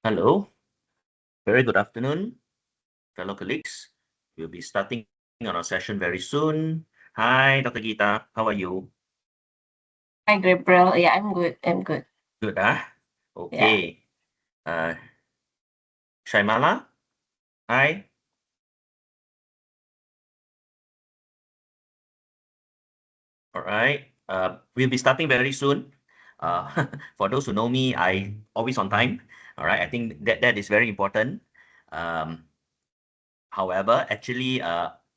Hello, very good afternoon, fellow colleagues. We'll be starting on our session very soon. Hi, Dr. Gita. How are you? Hi, Gabriel. Yeah, I'm good. I'm good. Good, ah? Yeah. Okay. Uh, Shaimala, hi. All right. We'll be starting very soon. Uh, for those who know me, I always on time. All right. I think that is very important. Um, However, actually,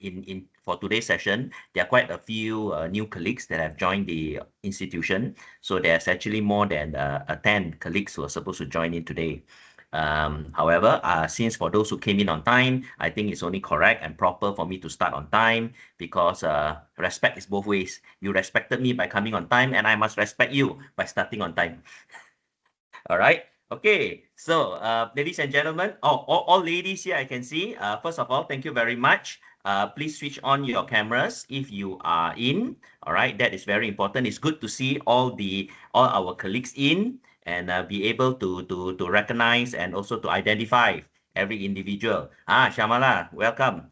in for today's session, there are quite a few new colleagues that have joined the institution. So there's actually more than 10 colleagues who are supposed to join in today. However, since for those who came in on time, I think it's only correct and proper for me to start on time because respect is both ways. You respected me by coming on time, and I must respect you by starting on time. All right. Okay. So, ladies and gentlemen, all ladies here, I can see. First of all, thank you very much. Please switch on your cameras if you are in. All right. That is very important. It's good to see all our colleagues in and be able to recognize and also to identify every individual. Shamala, welcome.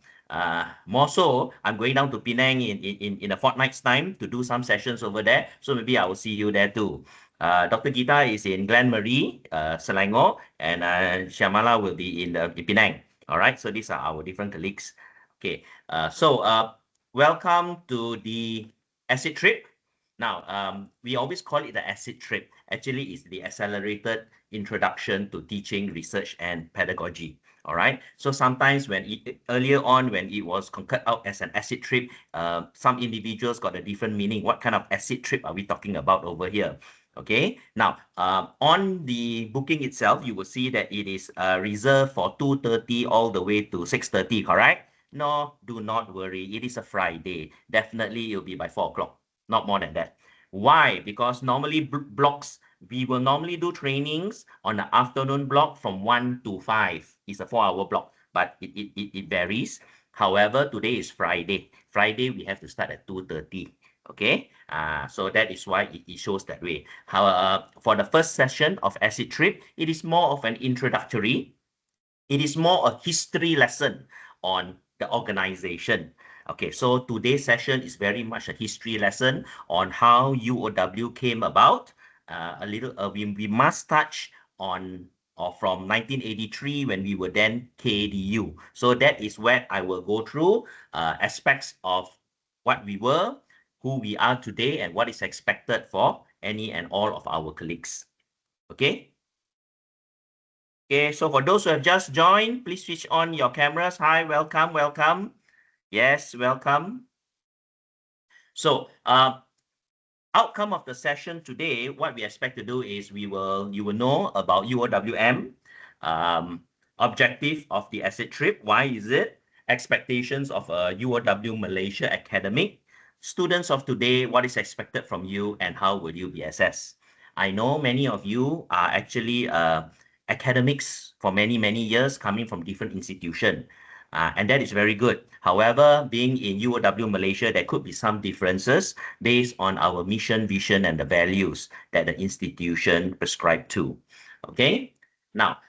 More so, I'm going down to Penang in a fortnight's time to do some sessions over there. So maybe I will see you there too. Dr. Gita is in Glen Marie, Selangor, and Shamala will be in Penang. All right, so these are our different colleagues. Okay, welcome to the acid trip. Now, we always call it the acid trip. Actually, it's the accelerated introduction to teaching, research, and pedagogy. All right. So sometimes earlier on when it was conquered out as an acid trip, some individuals got a different meaning. What kind of acid trip are we talking about over here? Okay, now on the booking itself, you will see that it is reserved for 2:30 all the way to 6:30, correct? No, do not worry. It is a Friday. Definitely it'll be by 4 o'clock, not more than that. Why? Because normally blocks, we will normally do trainings on the afternoon block from 1 to 5. It's a 4-hour block, but it varies. However, today is Friday. Friday, we have to start at 2:30. Okay, so that is why it shows that way. For the first session of acid trip, it is more of an introductory. It is more a history lesson on the organization. Okay, so today's session is very much a history lesson on how UOW came about. We must touch on or from 1983 when we were then KDU. So that is where I will go through aspects of what we were, who we are today, and what is expected for any and all of our colleagues. Okay. Okay, so for those who have just joined, please switch on your cameras. Hi, welcome, welcome. Yes, welcome. So, outcome of the session today, what we expect to do is you will know about UOWM, objective of the acid trip. Why is it? Expectations of a UOW Malaysia academic. Students of today, what is expected from you and how will you be assessed? I know many of you are actually academics for many, many years coming from different institutions. And that is very good. However, being in UOW Malaysia, there could be some differences based on our mission, vision, and the values that the institution prescribed to. Okay. Now,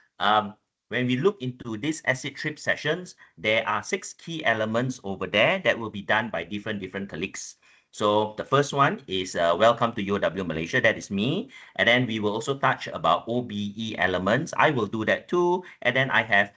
when we look into these acid trip sessions, there are 6 key elements over there that will be done by different colleagues. So the first one is welcome to UOW Malaysia. That is me. And then we will also touch about OBE elements. I will do that too. And then I have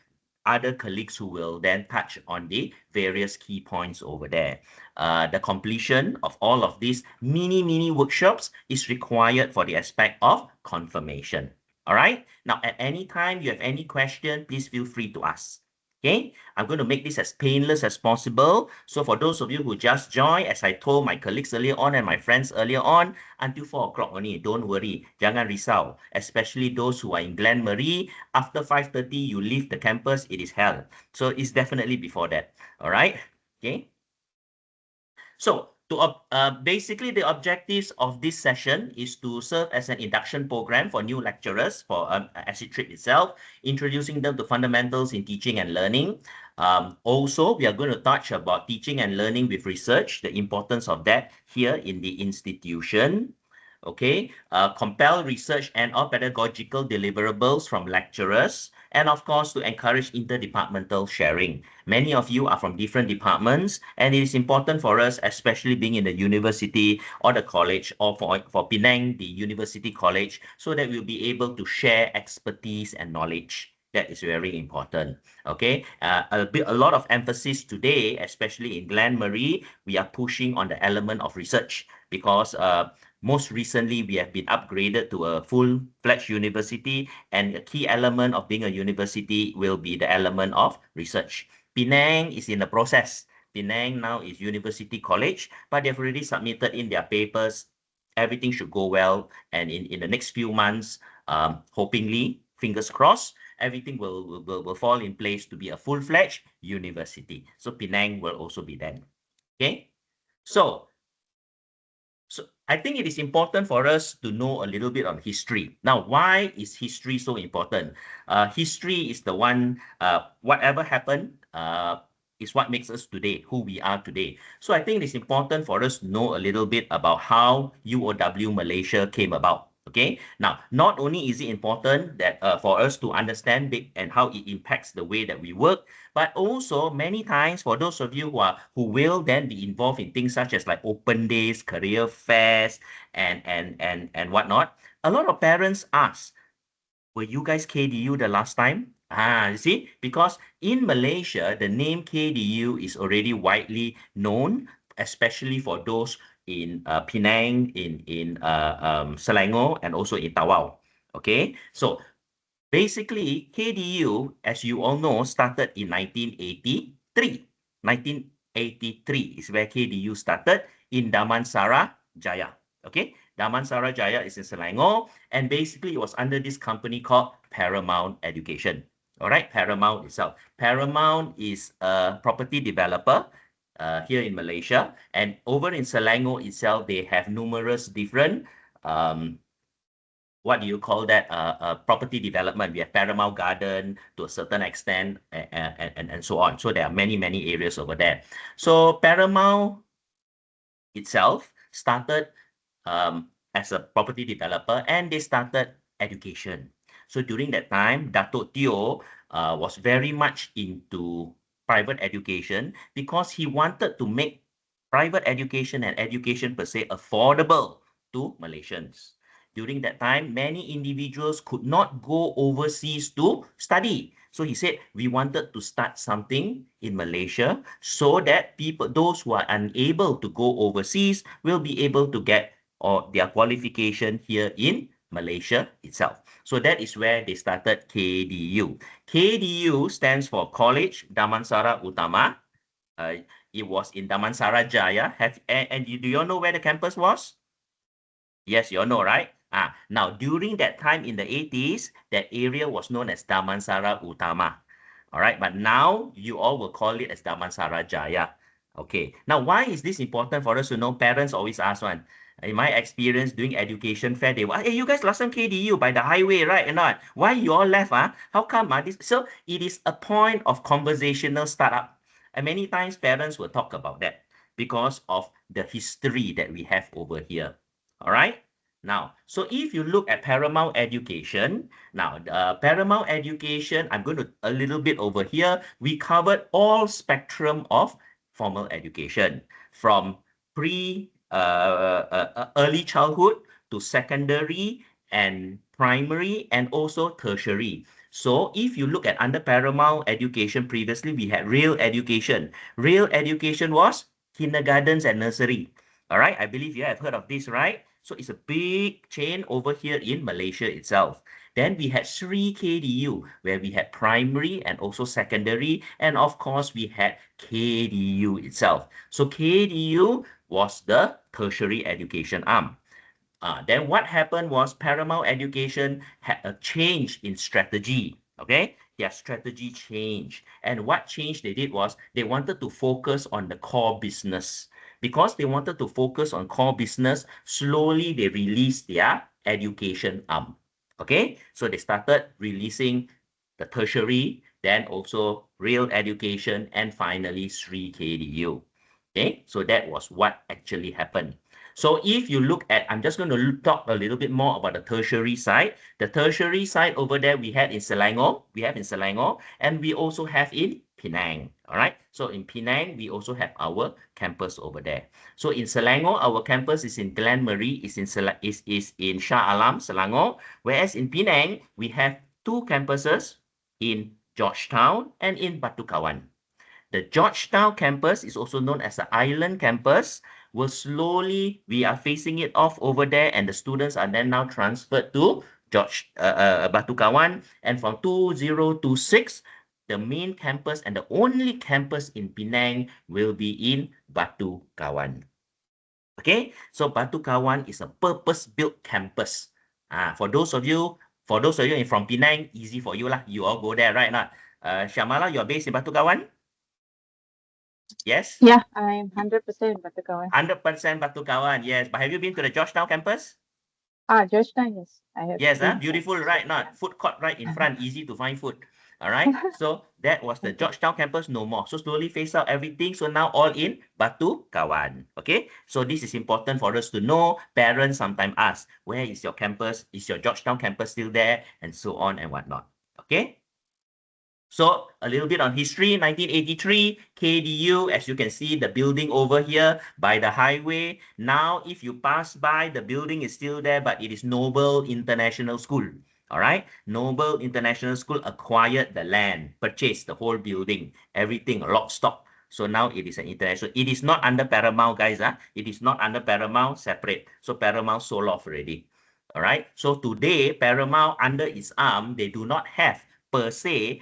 other colleagues who will then touch on the various key points over there. The completion of all of these mini workshops is required for the aspect of confirmation. All right. Now, at any time you have any question, please feel free to ask. Okay, I'm going to make this as painless as possible. So for those of you who just joined, as I told my colleagues earlier on and my friends earlier on, until 4 o'clock only, don't worry, jangan risau. Especially those who are in Glen Marie, after 5:30, you leave the campus, it is hell. So it's definitely before that. All right, okay. So basically, the objectives of this session is to serve as an induction program for new lecturers for acid trip itself, introducing them to fundamentals in teaching and learning. Also, we are going to touch about teaching and learning with research, the importance of that here in the institution. okay, compel research and or pedagogical deliverables from lecturers, and of course, to encourage interdepartmental sharing. Many of you are from different departments, and it is important for us, especially being in the university or the college, or for Penang, the university college, so that we'll be able to share expertise and knowledge. That is very important. Okay, a lot of emphasis today, especially in Glen Marie, we are pushing on the element of research because most recently we have been upgraded to a full-fledged university, and a key element of being a university will be the element of research. Penang is in the process. Penang now is University College, but they've already submitted in their papers. Everything should go well, and in the next few months, hopingly, fingers crossed, everything will fall in place to be a full-fledged university. So Penang will also be then. Okay, so I think it is important for us to know a little bit on history. Now, why is history so important? History is the one, whatever happened, is what makes us today, who we are today. So I think it's important for us to know a little bit about how UOW Malaysia came about. Okay, now not only is it important that for us to understand it and how it impacts the way that we work, but also many times for those of you who will then be involved in things such as like open days, career fairs, and whatnot, a lot of parents ask, were you guys KDU the last time? You see, because in Malaysia, the name KDU is already widely known, especially for those in Penang, in Selangor, and also in Tawau. Okay, so basically, KDU, as you all know, started in 1983. 1983 is where KDU started in Damansara Jaya. Okay, Damansara Jaya is in Selangor, and basically it was under this company called Paramount Education. All right, Paramount itself. Paramount is a property developer here in Malaysia, and over in Selangor itself, they have numerous different what do you call that, property development. We have Paramount Garden to a certain extent, and so on. So there are many, many areas over there. So Paramount itself started as a property developer, and they started education. So during that time, Dato' Teo was very much into private education because he wanted to make private education and education per se affordable to Malaysians. During that time, many individuals could not go overseas to study. So he said, we wanted to start something in Malaysia so that people, those who are unable to go overseas, will be able to get or their qualification here in Malaysia itself. So that is where they started KDU. KDU stands for College Damansara Utama. It was in Damansara Jaya. Do you all know where the campus was? Yes, you all know, right? Now, during that time in the 80s, that area was known as Damansara Utama. All right, but now you all will call it as Damansara Jaya. Okay, now why is this important for us to know? Parents always ask one. In my experience doing education fair, they were, hey, you guys last time KDU by the highway, right? Or not? Why you all left? How come? So it is a point of conversational startup. And many times parents will talk about that because of the history that we have over here. All right. Now, so if you look at Paramount Education, now Paramount Education, I'm going to a little bit over here. We covered all spectrum of formal education from early childhood to secondary and primary and also tertiary. So if you look at under Paramount Education, previously we had Real Education. Real Education was kindergartens and nursery. All right, I believe you have heard of this, right? So it's a big chain over here in Malaysia itself. Then we had Sri KDU, where we had primary and also secondary. And of course, we had KDU itself. So KDU was the tertiary education arm. Then what happened was Paramount Education had a change in strategy. Okay, their strategy changed. And what change they did was they wanted to focus on the core business. Because they wanted to focus on core business, slowly they released their education arm. Okay, so they started releasing the tertiary, then also real education, and finally Sri KDU. Okay, so that was what actually happened. So if you look at, I'm just going to talk a little bit more about the tertiary side. The tertiary side over there we had in Selangor, and we also have in Penang. All right. So in Penang, we also have our campus over there. So in Selangor, our campus is in Glen Marie, is in Shah Alam, Selangor. Whereas in Penang, we have two campuses in Georgetown and in Batu Kawan. The Georgetown campus is also known as the Island campus. We are facing it off over there, and the students are then now transferred to Batu Kawan. And from 2026, the main campus and the only campus in Penang will be in Batu Kawan. Okay, so Batu Kawan is a purpose-built campus. For those of you from Penang, easy for you lah. You all go there, right? Not. Syamala, you're based in Batu Kawan? Yes? Yeah, I'm 100% Batu Kawan. 100% Batu Kawan, yes. But have you been to the Georgetown campus? Georgetown, yes. I have Yes, been beautiful, once. right? Not food court right in front, easy to find food. All right. So that was the Okay. Georgetown campus, no more. So slowly phase out everything. So now all in Batu Kawan. Okay. So this is important for us to know. Parents sometimes ask, where is your campus? Is your Georgetown campus still there? And so on and whatnot. Okay. So a little bit on history, 1983, KDU, as you can see, the building over here by the highway. Now, if you pass by, the building is still there, but it is Noble International School. All right. Noble International School acquired the land, purchased the whole building, everything, lock, stock. So now it is an international. It is not under Paramount, guys. It is not under Paramount, separate. So Paramount sold off already. All right. So today, Paramount under its arm, they do not have per se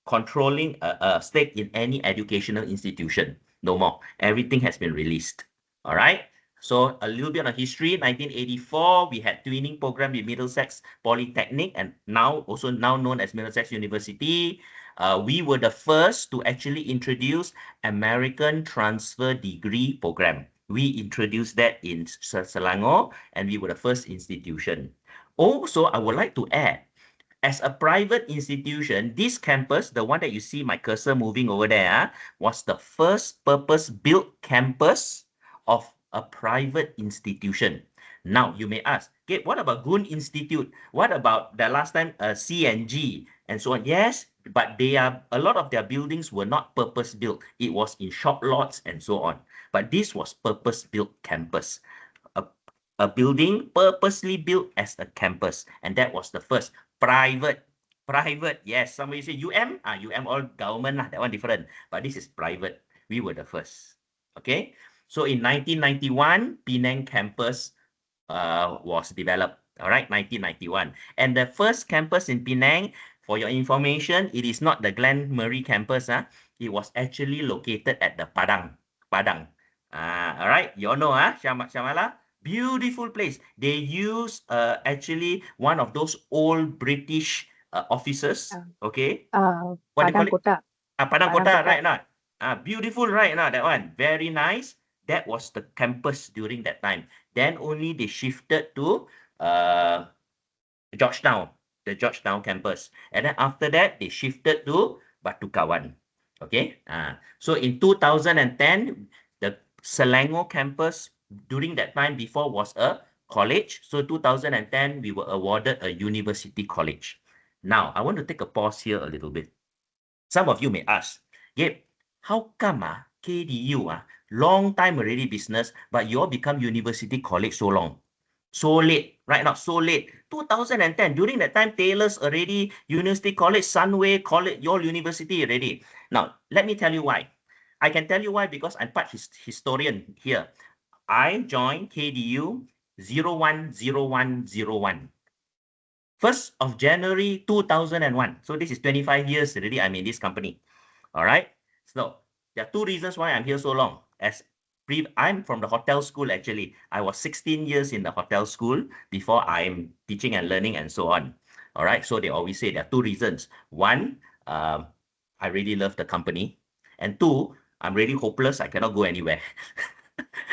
controlling a stake in any educational institution. No more. Everything has been released. All right. So a little bit on history. 1984, we had twinning program with Middlesex Polytechnic, and now known as Middlesex University. We were the first to actually introduce American Transfer Degree Program. We introduced that in Selangor, and we were the first institution. Also, I would like to add, as a private institution, this campus, the one that you see my cursor moving over there, was the first purpose-built campus of a private institution. Now, you may ask, okay, what about Gun Institute? What about the last time CNG and so on? Yes, but a lot of their buildings were not purpose-built. It was in shop lots and so on. But this was purpose-built campus. A building purposely built as a campus, and that was the first private. Yes, somebody say UM all government lah, that one different, but this is private. We were the first. Okay, so in 1991, Penang campus was developed. All right, 1991, and the first campus in Penang, for your information, it is not the Glen Marie campus. It was actually located at the Padang. All right, you all know, Syamala? Beautiful place. They use actually one of those old British offices. Okay. What do you call Padang it? Kota. Padang Padang Kota, Kota. right? Not. Beautiful, right? Not that one. Very nice. That was the campus during that time. Then only they shifted to Georgetown, the Georgetown campus. And then after that, they shifted to Batu Kawan. Okay. So in 2010, the Selangor campus during that time before was a college. So 2010, we were awarded a university college. Now, I want to take a pause here a little bit. Some of you may ask, Gabe, how come KDU, long time already business, but you all become university college so long? So late, right now, so late. 2010, during that time, Taylor's already, University College, Sunway College, your university already. Now, let me tell you why. I can tell you why because I'm part historian here. I joined KDU 010101. 1st of January 2001. So this is 25 years already I'm in this company. All right. So there are two reasons why I'm here so long. I'm from the hotel school actually. I was 16 years in the hotel school before I'm teaching and learning and so on. All right. So they always say there are two reasons. One, I really love the company. And two, I'm really hopeless. I cannot go anywhere.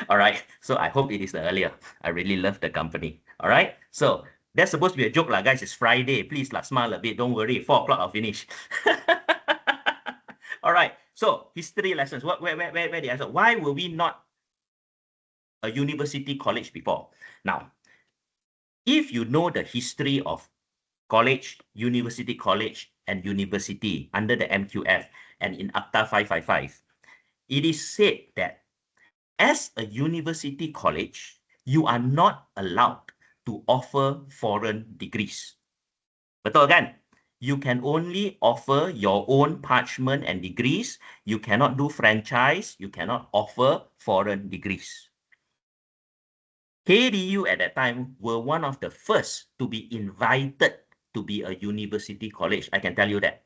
All right. So I hope it is the earlier. I really love the company. All right. So that's supposed to be a joke, lah, guys. It's Friday. Please, smile a bit. Don't worry. 4 o'clock, I'll finish. All right. So history lessons. Where the answer? Why were we not a university college before? Now, if you know the history of college, and university under the MQF and in Acta 555, it is said that as a university college, you are not allowed to offer foreign degrees. Betul kan? You can only offer your own parchment and degrees. You cannot do franchise. You cannot offer foreign degrees. KDU at that time were one of the first to be invited to be a university college. I can tell you that.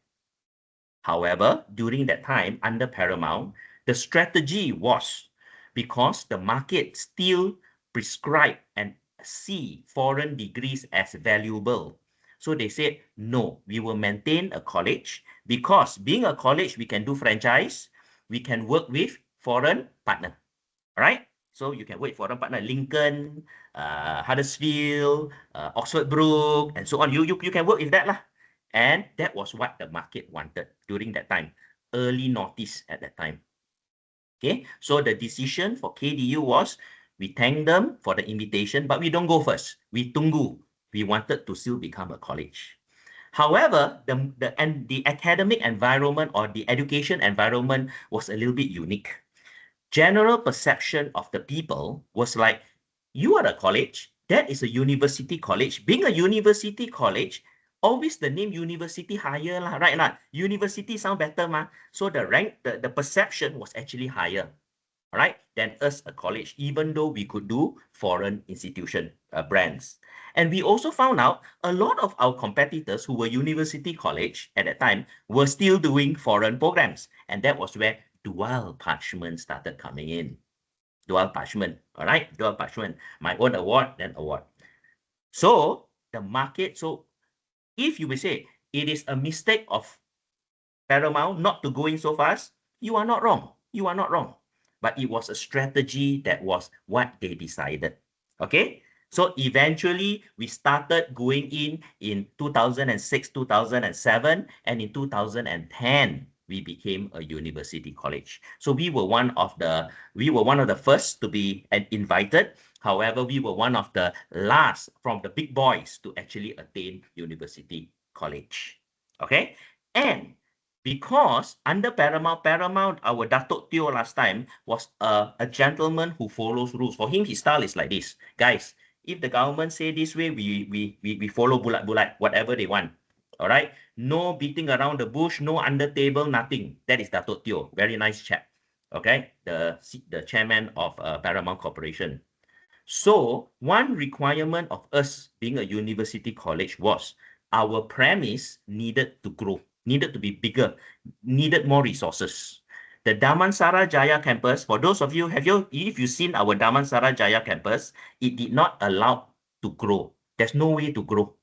However, during that time, under Paramount, the strategy was because the market still prescribed and see foreign degrees as valuable. So they said, no, we will maintain a college because being a college, we can do franchise, we can work with foreign partner, all right? So you can work with foreign partner, Lincoln, Huddersfield, Oxford Brook, and so on. You can work with that lah. And that was what the market wanted during that time, early notice at that time. Okay, so the decision for KDU was, we thank them for the invitation, but we don't go first. We tunggu. We wanted to still become a college. However, the academic environment or the education environment was a little bit unique. General perception of the people was like, you are a college, that is a university college. Being a university college, always the name university higher lah, right? Lah. University sound better, ma. So the rank, the perception was actually higher, all right, than us a college, even though we could do foreign institution brands. And we also found out a lot of our competitors who were university college at that time were still doing foreign programs. And that was where dual parchment started coming in. Dual parchment, all right? Dual parchment, my own award, then award. So the market, so if you will say it is a mistake of Paramount not to go in so fast, you are not wrong. You are not wrong. But it was a strategy that was what they decided. Okay? So eventually, we started going in 2006, 2007, and in 2010, we became a university college. So we were one of the first to be invited. However, we were one of the last from the big boys to actually attain university college. Okay? And because under Paramount, our Datuk Teo last time was a gentleman who follows rules. For him, his style is like this. Guys, if the government say this way, we follow bulat-bulat, whatever they want. All right? No beating around the bush, no under table, nothing. That is Datuk Teo. Very nice chap. Okay? The chairman of Paramount Corporation. So one requirement of us being a university college was our premise needed to grow, needed to be bigger, needed more resources. The Damansara Jaya campus, for those of you, if you've seen our Damansara Jaya campus, it did not allow to grow. There's no way to grow.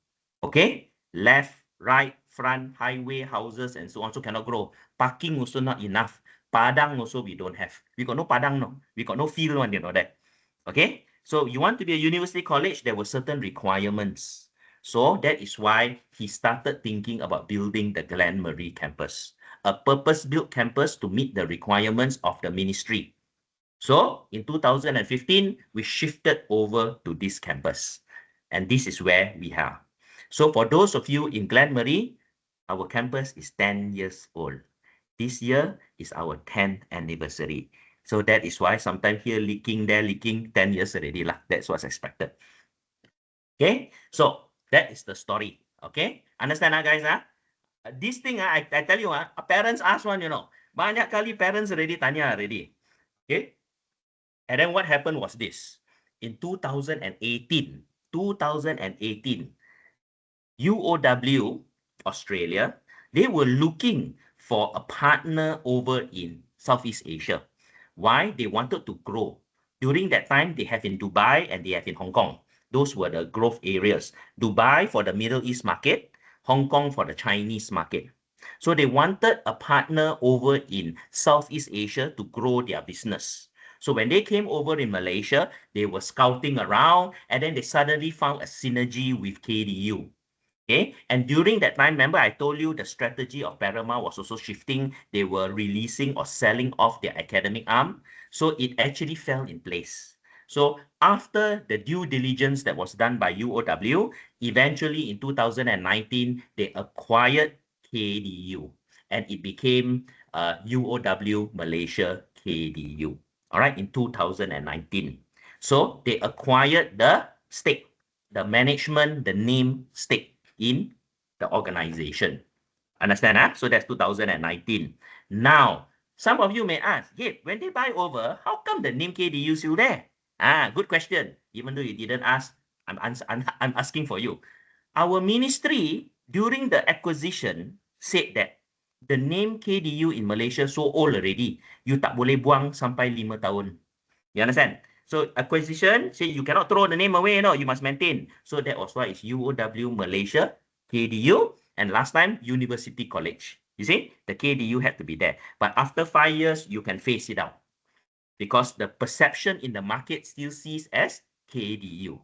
Okay? Left, right, front, highway, houses, and so on, so cannot grow. Parking also not enough. Padang also we don't have. We got no padang, no. We got no field one, you know that. Okay? So you want to be a university college, there were certain requirements. So that is why he started thinking about building the Glen Marie campus, a purpose-built campus to meet the requirements of the ministry. So in 2015, we shifted over to this campus. And this is where we are. So for those of you in Glen Marie, our campus is 10 years old. This year is our 10th anniversary. So that is why sometimes here leaking, there leaking, 10 years already lah. That's what's expected. Okay, so that is the story. Okay, understand guys? This thing, I tell you, parents ask one, you know. Banyak kali parents already tanya already. Okay, and then what happened was this. In 2018, UOW, Australia, they were looking for a partner over in Southeast Asia. Why? They wanted to grow. During that time, they have in Dubai and they have in Hong Kong. Those were the growth areas. Dubai for the Middle East market, Hong Kong for the Chinese market. So they wanted a partner over in Southeast Asia to grow their business. So when they came over in Malaysia, they were scouting around and then they suddenly found a synergy with KDU. Okay, and during that time, remember I told you the strategy of Paramount was also shifting. They were releasing or selling off their academic arm. So it actually fell in place. So after the due diligence that was done by UOW, eventually in 2019, they acquired KDU and it became UOW Malaysia KDU. All right, in 2019. So they acquired the stake, the management, the name stake in the organization. Understand? Huh? So that's 2019. Now, some of you may ask, Gabe, when they buy over, how come the name KDU still there? Good question. Even though you didn't ask, I'm asking for you. Our ministry, during the acquisition, said that the name KDU in Malaysia so old already. You tak boleh buang sampai 5 tahun. You understand? So acquisition, say you cannot throw the name away, no, you must maintain. So that was why it's UOW Malaysia, KDU, and last time, University College. You see, the KDU had to be there. But after 5 years, you can phase it out because the perception in the market still sees as KDU.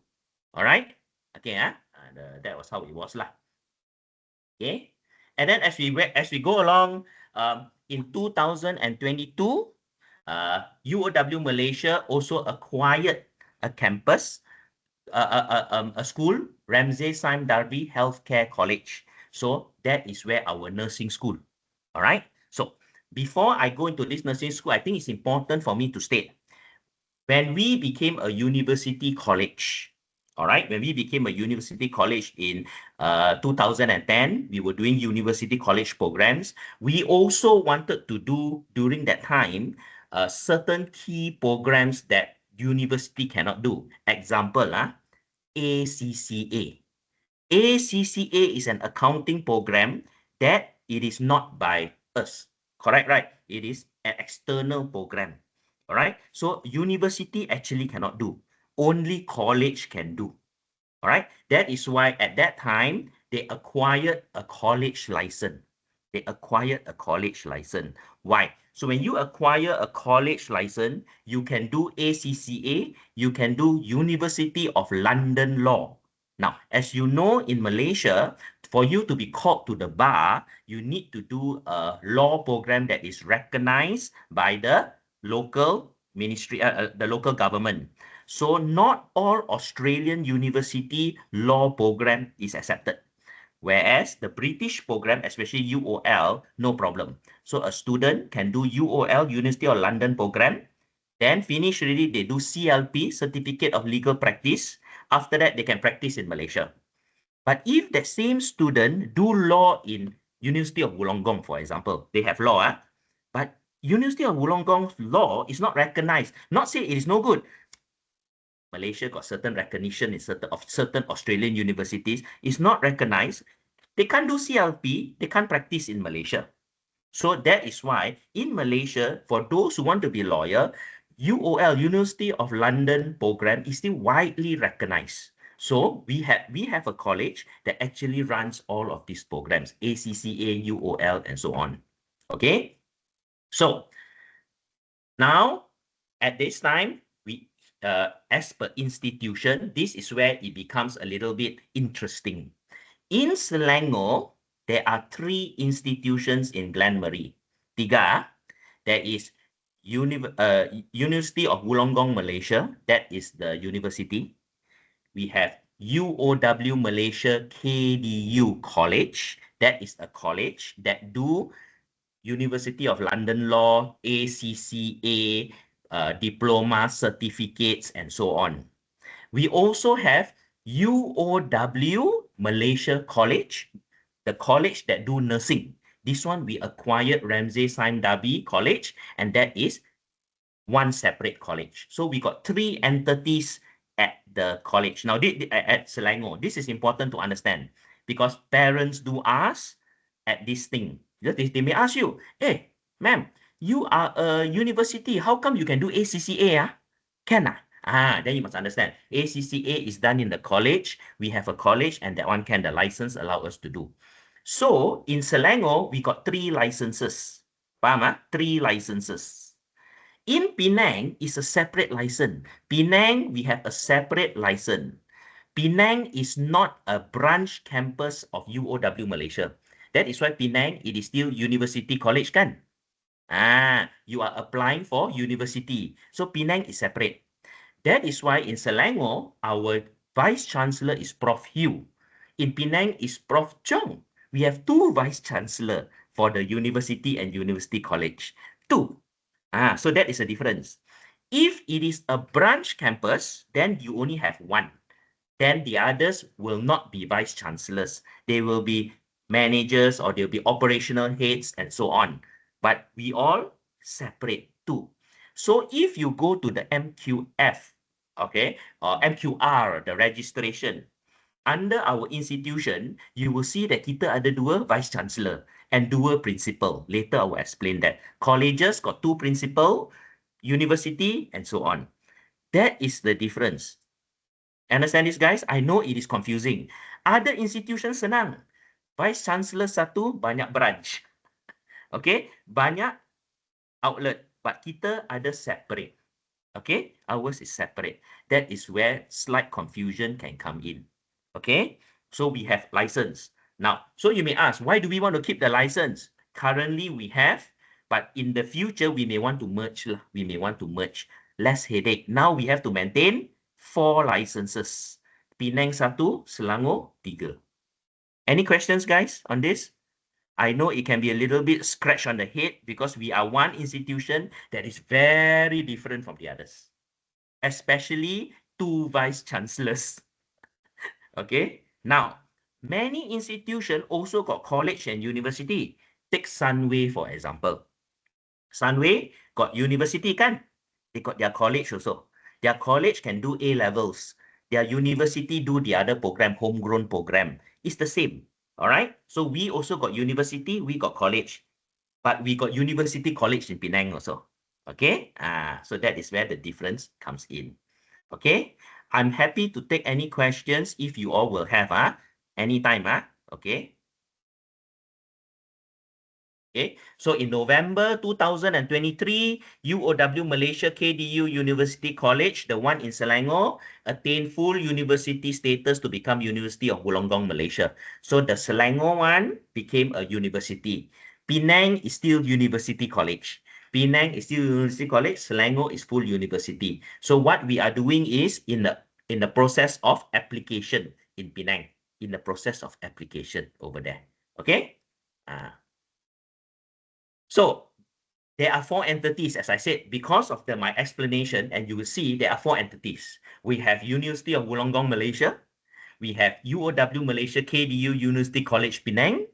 All right? Okay, that was how it was lah. Okay? And then as we go along, in 2022, UOW Malaysia also acquired a campus, a school, Ramsay Sime Darby Healthcare College. So that is where our nursing school. All right. So before I go into this nursing school, I think it's important for me to state when we became a university college. All right, when we became a university college in 2010, we were doing university college programs. We also wanted to do during that time certain key programs that university cannot do. Example, ACCA. ACCA is an accounting program that it is not by us. Correct, right? It is an external program. All right. So university actually cannot do. Only college can do. All right. That is why at that time, they acquired a college license. They acquired a college license. Why? So when you acquire a college license, you can do ACCA, you can do University of London Law. Now, as you know, in Malaysia, for you to be called to the bar, you need to do a law program that is recognized by the local ministry, the local government. So not all Australian university law program is accepted. Whereas the British program, especially UOL, no problem. So a student can do UOL, University of London program, then finish already, they do CLP, Certificate of Legal Practice. After that, they can practice in Malaysia. But if that same student do law in University of Wollongong, for example, they have law, but University of Wollongong's law is not recognized. Not say it is no good. Malaysia got certain recognition in certain Australian universities. It's not recognized. They can't do CLP. They can't practice in Malaysia. So that is why in Malaysia, for those who want to be lawyer, UOL, University of London program is still widely recognized. So we have a college that actually runs all of these programs, ACCA, UOL, and so on. Okay. So now at this time, as per institution, this is where it becomes a little bit interesting. In Selangor, there are 3 institutions in Glenmarie. 3, there is University of Wollongong, Malaysia. That is the university. We have UOW Malaysia KDU College. That is a college that do University of London Law, ACCA, diploma, certificates, and so on. We also have UOW Malaysia College, the college that do nursing. This one we acquired Ramsay Sime Darby College, and that is one separate college. So we got 3 entities at the college. Now, at Selangor, this is important to understand because parents do ask at this thing. They may ask you, hey, ma'am, you are a university. How come you can do ACCA? Can then you must understand. ACCA is done in the college. We have a college and that one can the license allow us to do. So in Selangor, we got 3 licenses. Faham? 3 licenses. In Penang is a separate license. Penang, we have a separate license. Penang is not a branch campus of UOW Malaysia. That is why Penang, it is still University College kan? You are applying for university. So Penang is separate. That is why in Selangor, our Vice Chancellor is Prof. Hugh. In Penang is Prof. Chong. We have two Vice Chancellor for the university and university college. Two. So that is a difference. If it is a branch campus, then you only have one. Then the others will not be Vice Chancellors. They will be managers or they'll be operational heads and so on. But we all separate too. So if you go to the MQF, okay, or MQR, the registration, under our institution, you will see that kita ada dua Vice Chancellor and dua principal. Later, I will explain that. Colleges got two principal, university, and so on. That is the difference. Understand this, guys? I know it is confusing. Other institutions senang. Vice Chancellor satu, banyak branch. Okay? Banyak outlet. But kita ada separate. Okay? Ours is separate. That is where slight confusion can come in. Okay? So we have license. Now, so you may ask, why do we want to keep the license? Currently, we have, but in the future, we may want to merge. We may want to merge. Less headache. Now, we have to maintain 4 licenses. Penang 1, Selangor 3. Any questions, guys, on this? I know it can be a little bit scratch on the head because we are one institution that is very different from the others, especially 2 vice chancellors. Okay, now, many institutions also got college and university. Take Sunway, for example. Sunway got university, kan? They got their college also. Their college can do A levels. Their university do the other program, homegrown program. It's the same. All right. So we also got university, we got college. But we got university college in Penang also. Okay. So that is where the difference comes in. Okay. I'm happy to take any questions if you all will have anytime. Okay. Okay, so in November 2023, UOW Malaysia KDU University College, the one in Selangor, attained full university status to become University of Wollongong, Malaysia. So the Selangor one became a university. Penang is still University College. Penang is still University College. Selangor is full university. So what we are doing is in the process of application in Penang, in the process of application over there. Okay. So there are 4 entities, as I said, because of my explanation, and you will see there are 4 entities. We have University of Wollongong, Malaysia. We have UOW Malaysia KDU University College Penang.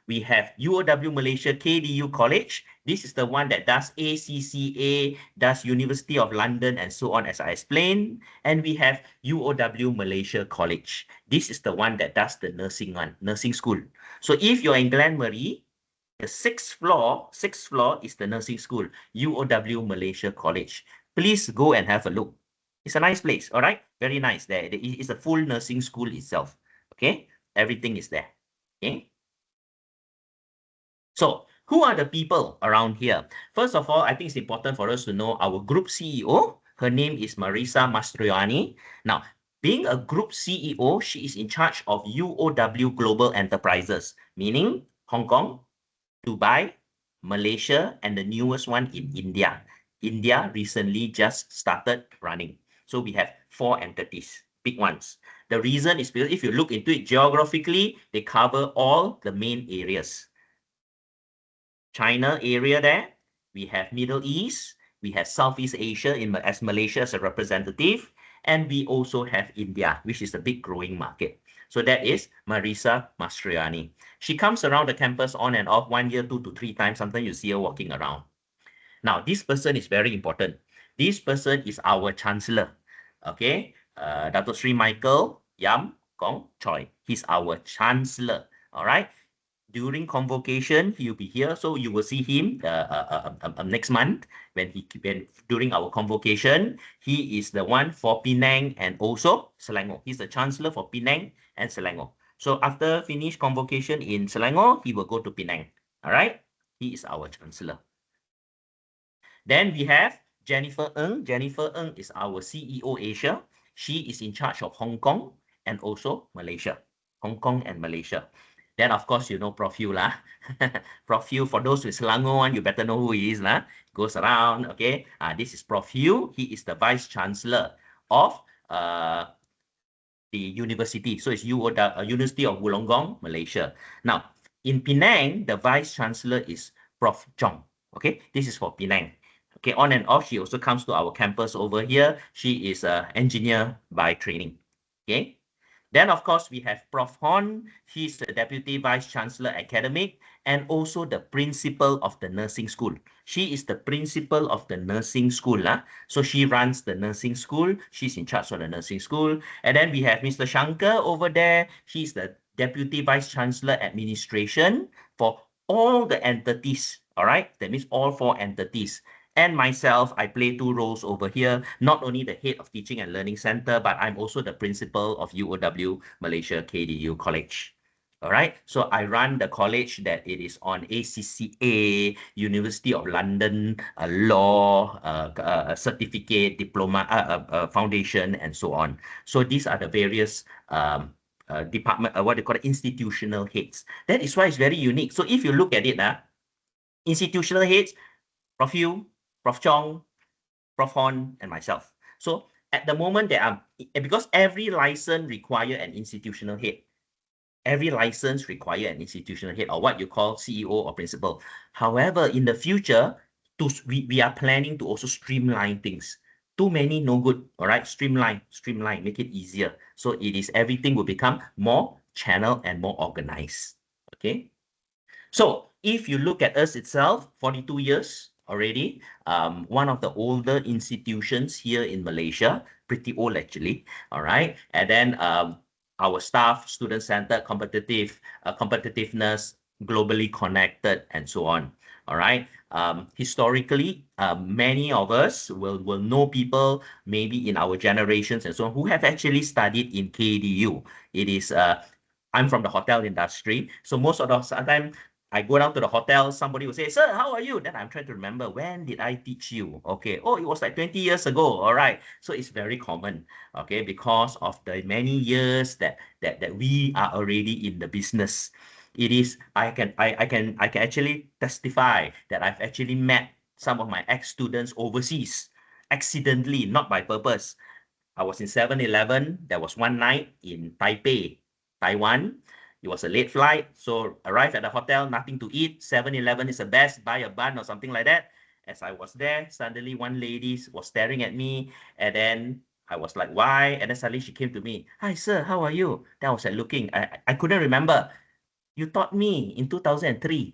We have UOW Malaysia KDU College. This is the one that does ACCA, does University of London, and so on, as I explained. And we have UOW Malaysia College. This is the one that does the nursing one, nursing school. So if you're in Glenmarie, the 6th floor is the nursing school, UOW Malaysia College. Please go and have a look. It's a nice place, all right? Very nice there. It's a full nursing school itself, okay? Everything is there, okay? So, who are the people around here? First of all, I think it's important for us to know our group CEO. Her name is Marisa Mastroianni. Now, being a group CEO, she is in charge of UOW Global Enterprises, meaning Hong Kong, Dubai, Malaysia, and the newest one in India. India recently just started running. So we have 4 entities, big ones. The reason is because if you look into it geographically, they cover all the main areas. China area there, we have Middle East, we have Southeast Asia as Malaysia as a representative, and we also have India, which is a big growing market. So that is Marisa Mastroianni. She comes around the campus on and off 1 year, 2 to 3 times. Sometimes you see her walking around. Now, this person is very important. This person is our chancellor. Okay, Dr. Sri Michael Yam Kong Choi. He's our chancellor. All right. During convocation, he'll be here. So you will see him next month when during our convocation. He is the one for Penang and also Selangor. He's the chancellor for Penang and Selangor. So after finish convocation in Selangor, he will go to Penang. All right. He is our chancellor. Then we have Jennifer Ng. Jennifer Ng is our CEO Asia. She is in charge of Hong Kong and also Malaysia, Hong Kong and Malaysia. Then, of course, you know Prof. Yu lah. Prof. Yu, for those with Selangor one, you better know who he is lah. Goes around, okay. This is Prof. Yu. He is the Vice Chancellor of the university. So it's UOW, University of Wollongong, Malaysia. Now, in Penang, the Vice Chancellor is Prof. Chong. Okay, this is for Penang. Okay, on and off, she also comes to our campus over here. She is an engineer by training. Okay. Then, of course, we have Prof. Hon. He's the Deputy Vice Chancellor Academic and also the principal of the nursing school. She is the principal of the nursing school. So she runs the nursing school. She's in charge of the nursing school. And then we have Mr. Shankar over there. He's the Deputy Vice Chancellor Administration for all the entities. All right. That means all 4 entities. And myself, I play 2 roles over here, not only the head of Teaching and Learning Center, but I'm also the principal of UOW Malaysia KDU College. All right, so I run the college that it is on ACCA, University of London, law, certificate, diploma, foundation, and so on. So these are the various department, what they call it, institutional heads. That is why it's very unique. So if you look at it, institutional heads, Prof. Yu, Prof. Chong, Prof. Hon, and myself. So at the moment, because every license require an institutional head. Every license require an institutional head or what you call CEO or principal. However, in the future, we are planning to also streamline things. Too many, no good. All right, streamline, make it easier. So everything will become more channel and more organized. Okay. So if you look at us itself, 42 years already, one of the older institutions here in Malaysia, pretty old actually, all right? And then our staff, student-centered, competitiveness, globally connected, and so on, all right? Historically, many of us will know people maybe in our generations and so on who have actually studied in KDU. It is, I'm from the hotel industry, so most of the time, I go down to the hotel, somebody will say, sir, how are you? Then I'm trying to remember, when did I teach you? Okay, oh, it was like 20 years ago. All right. So it's very common, okay, because of the many years that we are already in the business. It is, I can actually testify that I've actually met some of my ex-students overseas, accidentally, not by purpose. I was in 7-Eleven. There was one night in Taipei, Taiwan. It was a late flight, so arrived at the hotel, nothing to eat. 7-Eleven is the best, buy a bun or something like that. As I was there, suddenly one lady was staring at me, and then I was like, why? And then suddenly she came to me, hi, sir, how are you? Then I was like looking, I couldn't remember. You taught me in 2003.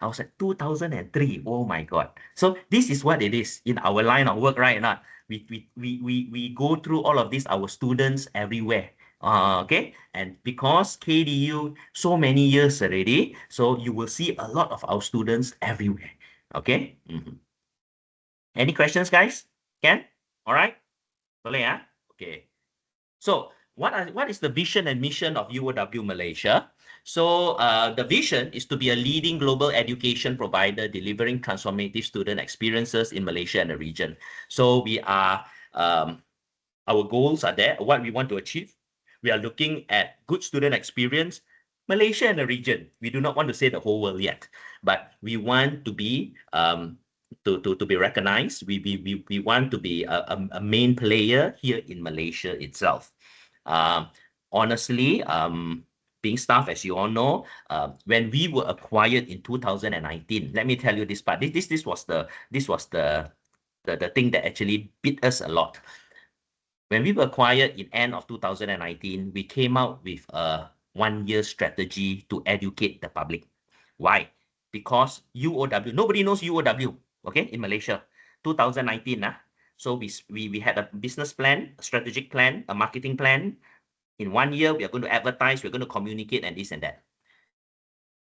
I was like, 2003. Oh my God. So this is what it is in our line of work right now. We go through all of this, our students everywhere. Okay, and because KDU so many years already, so you will see a lot of our students everywhere. Okay. Any questions, guys? Ken? All right. Boleh ya? Okay. So what is the vision and mission of UOW Malaysia? So the vision is to be a leading global education provider delivering transformative student experiences in Malaysia and the region. So we are, our goals are there, what we want to achieve. We are looking at good student experience, Malaysia and the region. We do not want to say the whole world yet, but we want to be to be recognized. We want to be a main player here in Malaysia itself. Honestly, being staff, as you all know, when we were acquired in 2019, let me tell you this part. This was the thing that actually beat us a lot. When we were acquired in end of 2019, we came out with a 1-year strategy to educate the public. Why? Because UOW, nobody knows UOW, okay, in Malaysia. 2019, so we had a business plan, a strategic plan, a marketing plan. In 1 year, we are going to advertise, we're going to communicate, and this and that.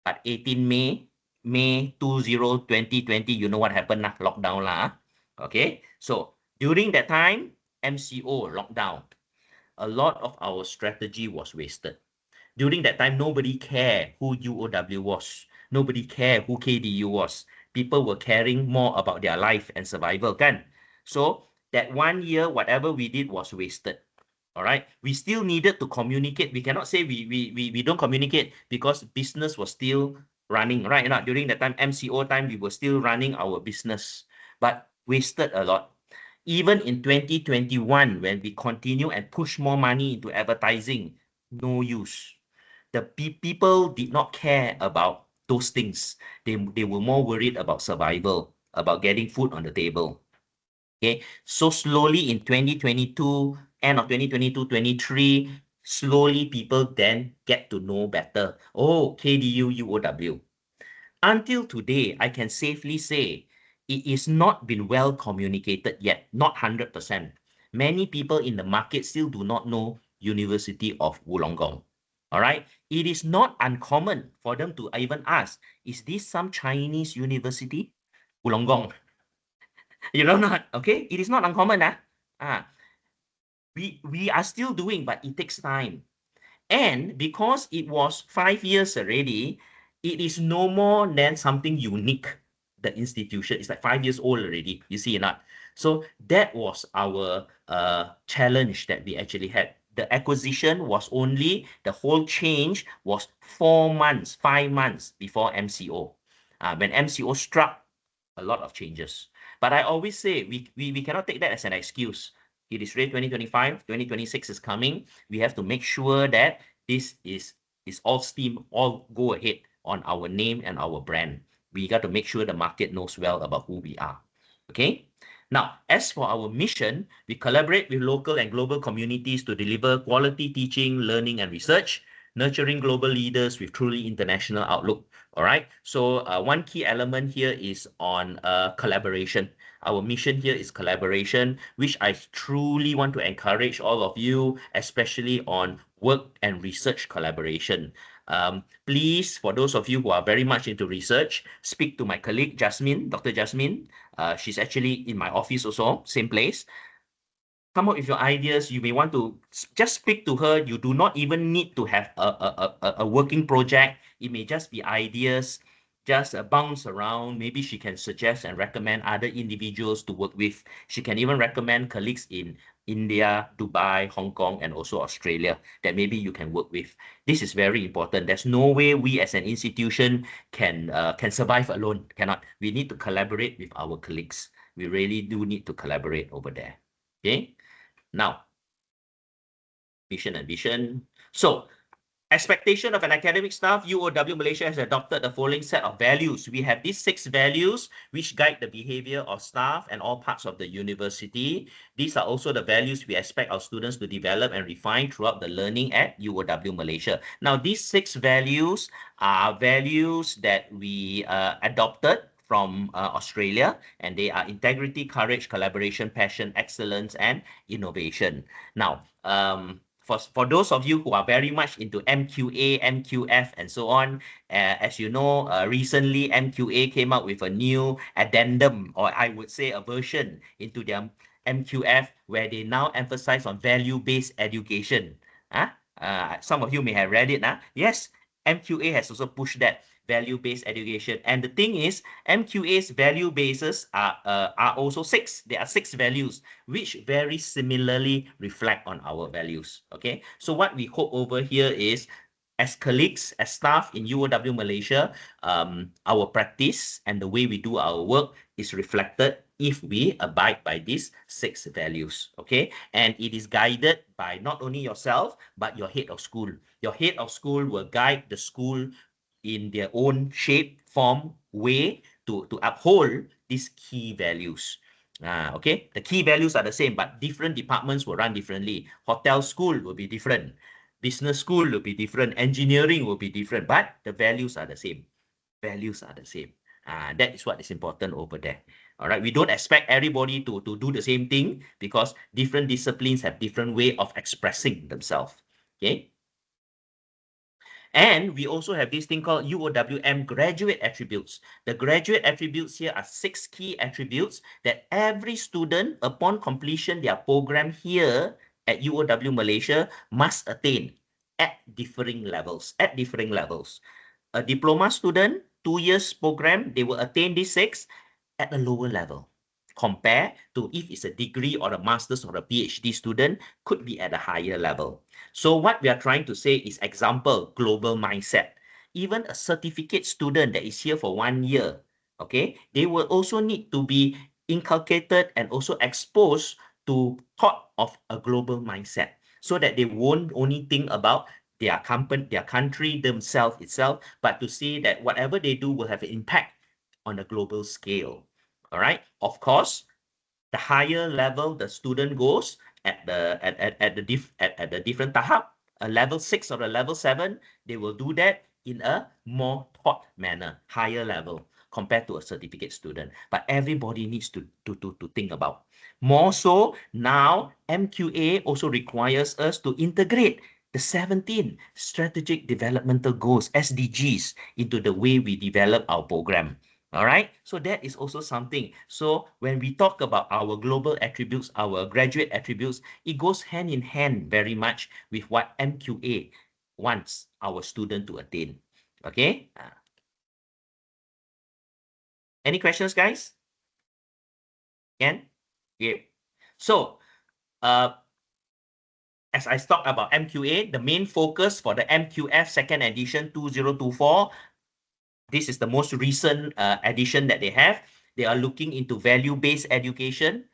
But 18 May 2020, you know what happened, lockdown lah. Okay, so during that time, MCO lockdown, a lot of our strategy was wasted. During that time, nobody cared who UOW was. Nobody cared who KDU was. People were caring more about their life and survival, kan? So that 1 year, whatever we did was wasted. All right. We still needed to communicate. We cannot say we don't communicate because business was still running, right? Not during that time, MCO time, we were still running our business, but wasted a lot. Even in 2021, when we continue and push more money into advertising, no use. The people did not care about those things. They were more worried about survival, about getting food on the table. Okay, so slowly in 2022, end of 2022, 23, slowly people then get to know better. Oh, KDU, UOW. Until today, I can safely say it is not been well communicated yet, not 100%. Many people in the market still do not know University of Wollongong. All right, it is not uncommon for them to even ask, is this some Chinese university? Wollongong. You know not, okay? It is not uncommon. We are still doing, but it takes time. And because it was 5 years already, it is no more than something unique. The institution is like 5 years old already. You see or not? So that was our challenge that we actually had. The acquisition was only, the whole change was 4 months, 5 months before MCO. When MCO struck, a lot of changes. But I always say we cannot take that as an excuse. It is already 2025, 2026 is coming. We have to make sure that this is all steam, all go ahead on our name and our brand. We got to make sure the market knows well about who we are. Okay. Now, as for our mission, we collaborate with local and global communities to deliver quality teaching, learning, and research, nurturing global leaders with truly international outlook. All right. So one key element here is on collaboration. Our mission here is collaboration, which I truly want to encourage all of you, especially on work and research collaboration. Please, for those of you who are very much into research, speak to my colleague, Jasmine, Dr. Jasmine. She's actually in my office also, same place. Come up with your ideas. You may want to just speak to her. You do not even need to have a working project. It may just be ideas, just bounce around. Maybe she can suggest and recommend other individuals to work with. She can even recommend colleagues in India, Dubai, Hong Kong, and also Australia that maybe you can work with. This is very important. There's no way we as an institution can survive alone. Cannot. We need to collaborate with our colleagues. We really do need to collaborate over there. Okay. Now, mission and vision. So, expectation of an academic staff, UOW Malaysia has adopted the following set of values. We have these 6 values which guide the behavior of staff and all parts of the university. These are also the values we expect our students to develop and refine throughout the learning at UOW Malaysia. Now, these 6 values are values that we adopted from Australia, and they are integrity, courage, collaboration, passion, excellence, and innovation. Now, for those of you who are very much into MQA, MQF, and so on, as you know, recently MQA came out with a new addendum, or I would say a version into their MQF, where they now emphasize on value-based education. Some of you may have read it. Yes, MQA has also pushed that value-based education. And the thing is, MQA's value bases are also 6. There are 6 values, which very similarly reflect on our values. Okay, so what we hope over here is, as colleagues, as staff in UOW Malaysia, our practice and the way we do our work is reflected if we abide by these 6 values. Okay, and it is guided by not only yourself, but your head of school. Your head of school will guide the school in their own shape, form, way to uphold these key values. Okay, the key values are the same, but different departments will run differently. Hotel school will be different. Business school will be different. Engineering will be different, but the values are the same. Values are the same. That is what is important over there. All right, we don't expect everybody to do the same thing because different disciplines have different way of expressing themselves. Okay. And we also have this thing called UOWM graduate attributes. The graduate attributes here are 6 key attributes that every student, upon completion their program here at UOW Malaysia, must attain at differing levels. A diploma student, 2 years program, they will attain these 6 at a lower level. compare to if it's a degree or a master's or a PhD student, could be at a higher level. So what we are trying to say is, example, global mindset. Even a certificate student that is here for 1 year, okay, they will also need to be inculcated and also exposed to thought of a global mindset, so that they won't only think about their company, their country, themselves itself, but to see that whatever they do will have an impact on a global scale. All right. Of course, the higher level the student goes at the different tahap, a level 6 or a level 7, they will do that in a more taught manner, higher level compared to a certificate student. But everybody needs to think about. More so now, MQA also requires us to integrate the 17 strategic developmental goals, SDGs, into the way we develop our program. All right. So that is also something. So when we talk about our global attributes, our graduate attributes, it goes hand in hand very much with what MQA wants our student to attain. Okay. Any questions, guys? Ken? Yeah. So, as I talked about MQA, the main focus for the MQF second edition 2024, this is the most recent edition that they have. They are looking into value-based education.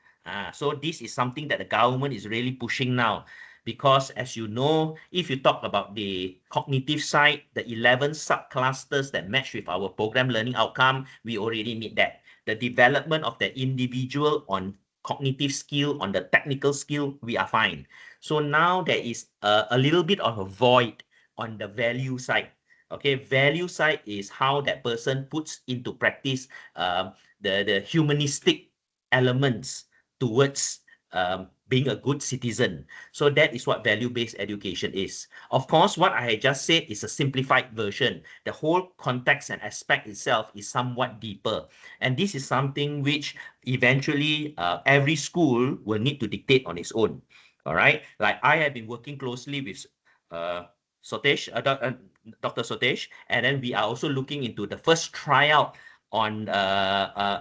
So this is something that the government is really pushing now, because as you know, if you talk about the cognitive side, the 11 subclusters that match with our program learning outcome, we already meet that. The development of the individual on cognitive skill, on the technical skill, we are fine. So now there is a little bit of a void on the value side. Okay, value side is how that person puts into practice the humanistic elements towards being a good citizen. So that is what value-based education is. Of course, what I just said is a simplified version. The whole context and aspect itself is somewhat deeper. And this is something which eventually every school will need to dictate on its own. All right. Like I have been working closely with Sotesh, Dr. Sotesh, and then we are also looking into the first tryout on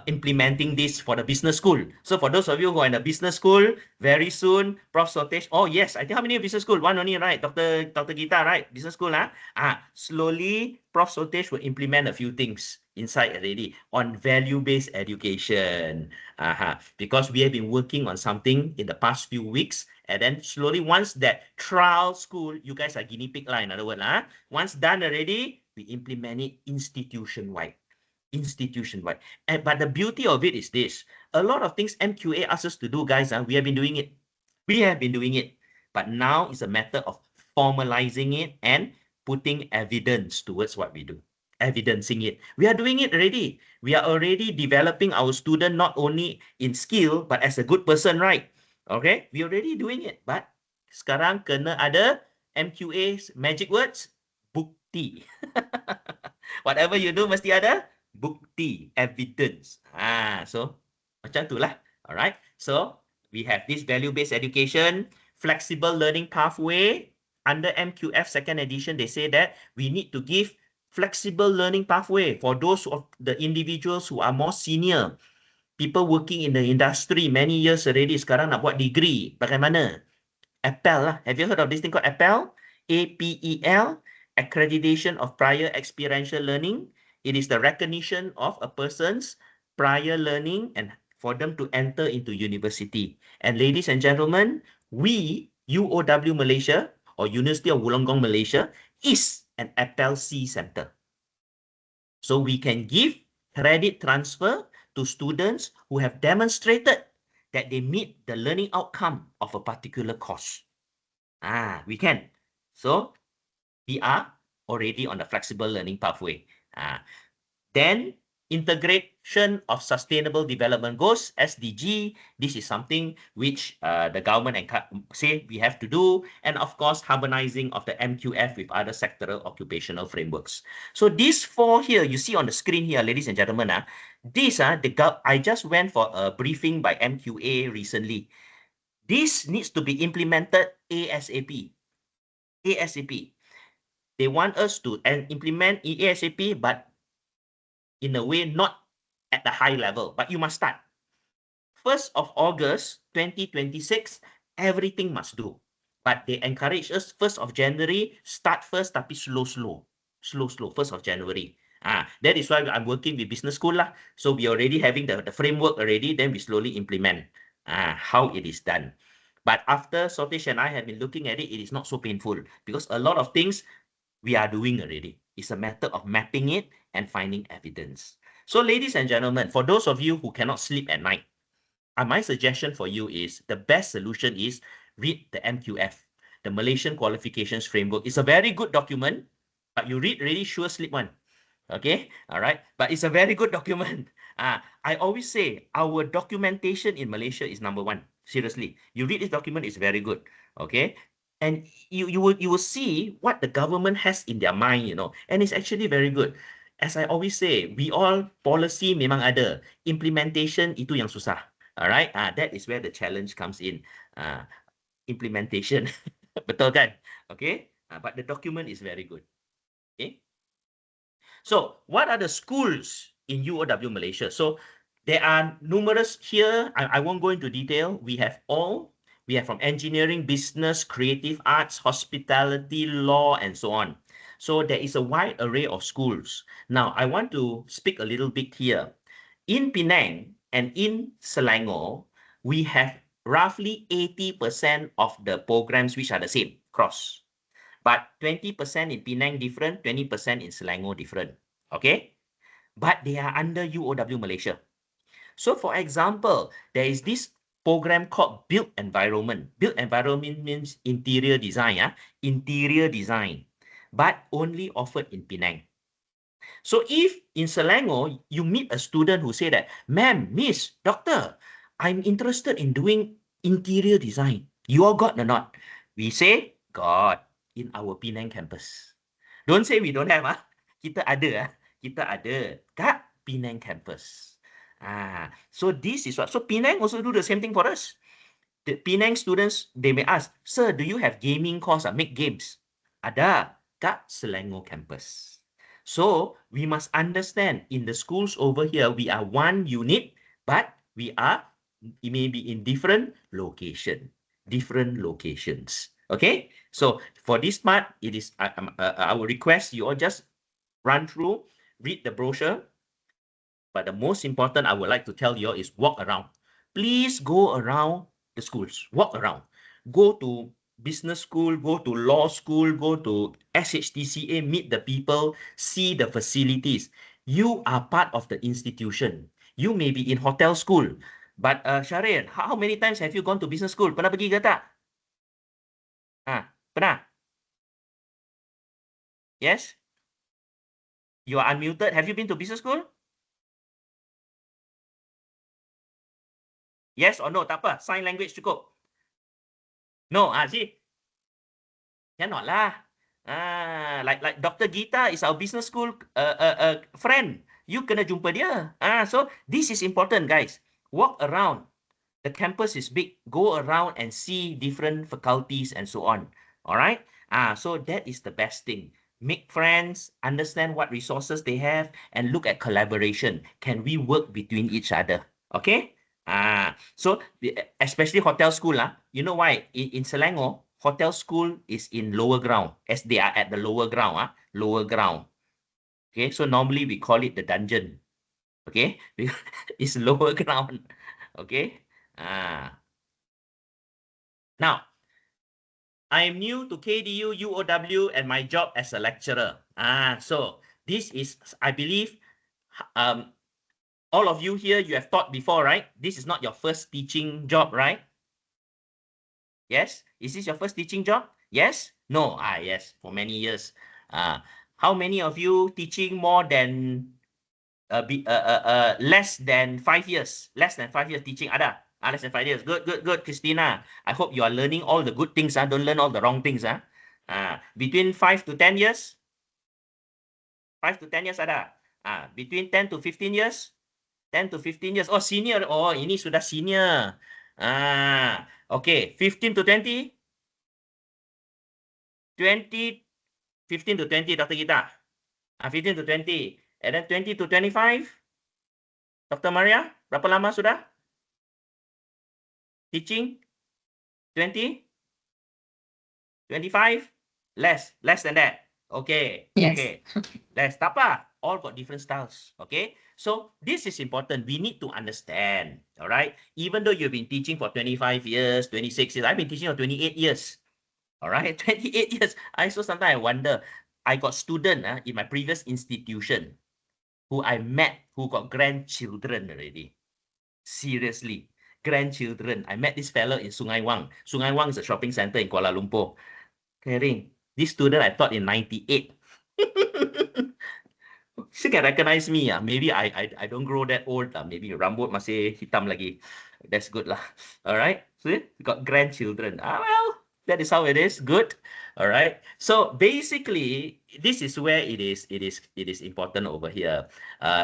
implementing this for the business school. So for those of you who are in the business school, very soon, Prof. Sotesh, oh yes, I think how many business school? One only, right? Dr. Gita, right? Business school, huh? Slowly, Prof. Sotesh will implement a few things inside already on value-based education. Because we have been working on something in the past few weeks, and then slowly, once that trial school, you guys are guinea pig line, in other words, once done already, we implement it institution-wide. Institution-wide. But the beauty of it is this. A lot of things MQA asks us to do, guys, we have been doing it. We have been doing it. But now it's a matter of formalizing it and putting evidence towards what we do. Evidencing it. We are doing it already. We are already developing our student not only in skill, but as a good person, right? Okay? We already doing it. But sekarang kena ada MQA's magic words, bukti. Whatever you do mesti ada bukti, evidence. So macam itulah. Alright. So we have this value-based education, flexible learning pathway. Under MQF second edition, they say that we need to give flexible learning pathway for those of the individuals who are more senior. People working in the industry many years already, sekarang nak buat degree. Bagaimana? APEL lah. Have you heard of this thing called APEL? APEL, Accreditation of Prior Experiential Learning. It is the recognition of a person's prior learning and for them to enter into university. And ladies and gentlemen, we, UOW Malaysia or University of Wollongong Malaysia, is an APEL C center. So we can give credit transfer to students who have demonstrated that they meet the learning outcome of a particular course. We can. So we are already on the flexible learning pathway. Then integration of sustainable development goals, SDG. This is something which the government say we have to do. And of course, harmonizing of the MQF with other sectoral occupational frameworks. So these four here, you see on the screen here, ladies and gentlemen, I just went for a briefing by MQA recently. This needs to be implemented ASAP. ASAP. They want us to implement ASAP, but in a way not at the high level, but you must start. 1st of August 2026, everything must do. But they encourage us 1st of January, start first, tapi slow, 1st of January. That is why I'm working with business school lah. So we already having the framework already, then we slowly implement how it is done. But after Sotish and I have been looking at it, it is not so painful because a lot of things we are doing already. It's a matter of mapping it and finding evidence. So ladies and gentlemen, for those of you who cannot sleep at night, my suggestion for you is the best solution is read the MQF, the Malaysian Qualifications Framework. It's a very good document, but you read really sure sleep one. Okay, all right, but it's a very good document. I always say our documentation in Malaysia is number one. Seriously, you read this document, it's very good. Okay, and you will see what the government has in their mind, and it's actually very good. As I always say, we all policy memang ada, implementation itu yang susah. All right, that is where the challenge comes in. Implementation, betul kan? Okay, but the document is very good. Okay. So what are the schools in UOW Malaysia? So there are numerous here. I won't go into detail. We have from engineering, business, creative arts, hospitality, law, and so on. So there is a wide array of schools. Now, I want to speak a little bit here. In Penang and in Selangor, we have roughly 80% of the programs which are the same, cross. But 20% in Penang different, 20% in Selangor different. Okay? But they are under UOW Malaysia. So for example, there is this program called Built Environment. Built Environment means interior design, interior design, but only offered in Penang. So if in Selangor, you meet a student who say that, ma'am, miss, doctor, I'm interested in doing interior design. You all got or not? We say, got in our Penang campus. Don't say we don't have. Kita ada. Kita ada kat Penang campus. So this is what. So Penang also do the same thing for us. The Penang students, they may ask, sir, do you have gaming course? Make games. Ada kat Selangor campus. So we must understand in the schools over here, we are one unit, but we are maybe in different locations. Okay, so for this part, it is I will request you all just run through, read the brochure. But the most important I would like to tell you all is walk around. Please go around the schools. Walk around. Go to business school, go to law school, go to SHTCA, meet the people, see the facilities. You are part of the institution. You may be in hotel school. But Syaril, how many times have you gone to business school? Pernah pergi ke tak? Pernah? Yes? You are unmuted. Have you been to business school? Yes or no? Tak apa. Sign language cukup. No, see? Cannot lah. Like Dr. Gita is our business school friend. You kena jumpa dia. So this is important, guys. Walk around. The campus is big. Go around and see different faculties and so on. All right? So that is the best thing. Make friends, understand what resources they have, and look at collaboration. Can we work between each other? Okay? So especially hotel school, you know why? In Selangor, hotel school is in lower ground, as they are at the lower ground, lower ground. Okay, so normally we call it the dungeon. Okay, it's lower ground. Okay. Now, I'm new to KDU, UOW, and my job as a lecturer. So this is, I believe, all of you here, you have taught before, right? This is not your first teaching job, right? Yes? Is this your first teaching job? Yes? No? Yes, for many years. How many of you teaching more than, less than 5 years? Less than 5 years teaching, ada? Less than 5 years. Good, Christina. I hope you are learning all the good things. Don't learn all the wrong things. Between 5 to 10 years? 5 to 10 years ada? Between 10 to 15 years? 10 to 15 years. Oh, senior. Oh, ini sudah senior. Okay. 15 to 20? 20, 15 to 20, Dr. Gita. 15 to 20. And then 20 to 25? Dr. Maria, berapa lama sudah? Teaching 20, 25, less than that. Okay, Yes. okay. Less, tak apa. All got different styles. Okay, so this is important. We need to understand. All right, even though you've been teaching for 25 years, 26 years, I've been teaching for 28 years. All right, 28 years. Sometimes I wonder. I got student in my previous institution who I met who got grandchildren already. Seriously, grandchildren. I met this fellow in Sungai Wang. Sungai Wang is a shopping center in Kuala Lumpur. Kering, this student I taught in 98. She can recognize me. Maybe I don't grow that old. Maybe rambut masih hitam lagi. That's good lah. All right. See, got grandchildren. Well, that is how it is. Good. All right. So basically, this is where it is important over here.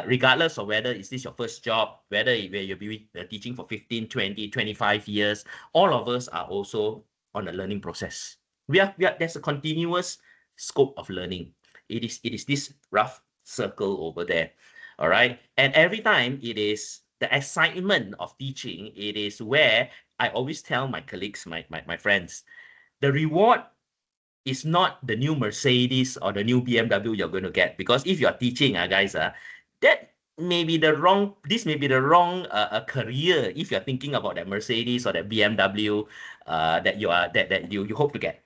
Regardless of whether is this your first job, whether where you'll be teaching for 15, 20, 25 years, all of us are also on a learning process. There's a continuous scope of learning. It is this rough circle over there. All right. And every time it is the excitement of teaching, it is where I always tell my colleagues, my friends, the reward is not the new Mercedes or the new BMW you're going to get. Because if you're teaching, guys, that may be the wrong, this may be the wrong career if you're thinking about that Mercedes or that BMW that you hope to get.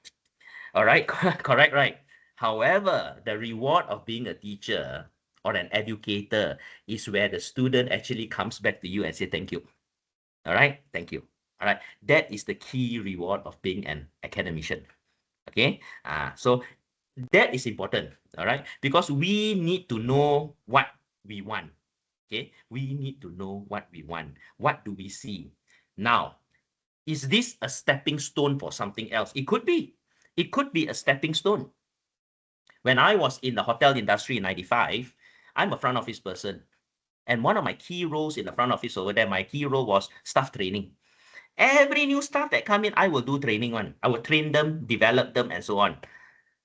All right, correct, right? However, the reward of being a teacher or an educator is where the student actually comes back to you and say, thank you. All right, thank you. All right, that is the key reward of being an academician. Okay, so that is important. All right, because we need to know what we want. Okay, we need to know what we want. What do we see? Now, is this a stepping stone for something else? It could be. It could be a stepping stone. When I was in the hotel industry in 95, I'm a front office person. And one of my key roles in the front office over there, my key role was staff training. Every new staff that come in, I will do training on. I will train them, develop them, and so on.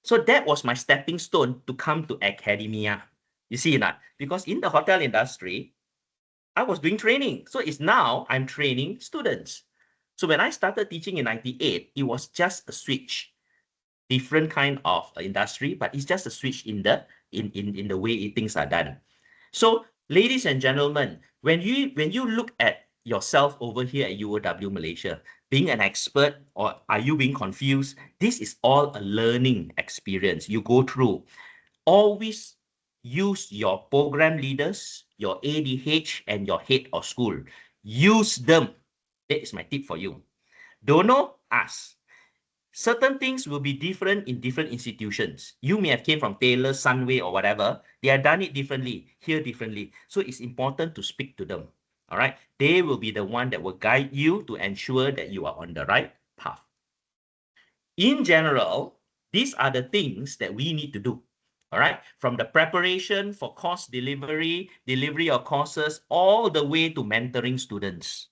So that was my stepping stone to come to academia. You see that? Because in the hotel industry, I was doing training. So it's now I'm training students. So when I started teaching in 98, it was just a switch. Different kind of industry, but it's just a switch in the way things are done. So, ladies and gentlemen, when you look at yourself over here at UOW Malaysia, being an expert or are you being confused? This is all a learning experience you go through. Always use your program leaders, your ADH, and your head of school. Use them. That is my tip for you. Don't know? Ask. Certain things will be different in different institutions. You may have came from Taylor, Sunway, or whatever. They have done it differently, here differently. So it's important to speak to them. All right. They will be the one that will guide you to ensure that you are on the right path. In general, these are the things that we need to do. All right. From the preparation for course delivery of courses, all the way to mentoring students.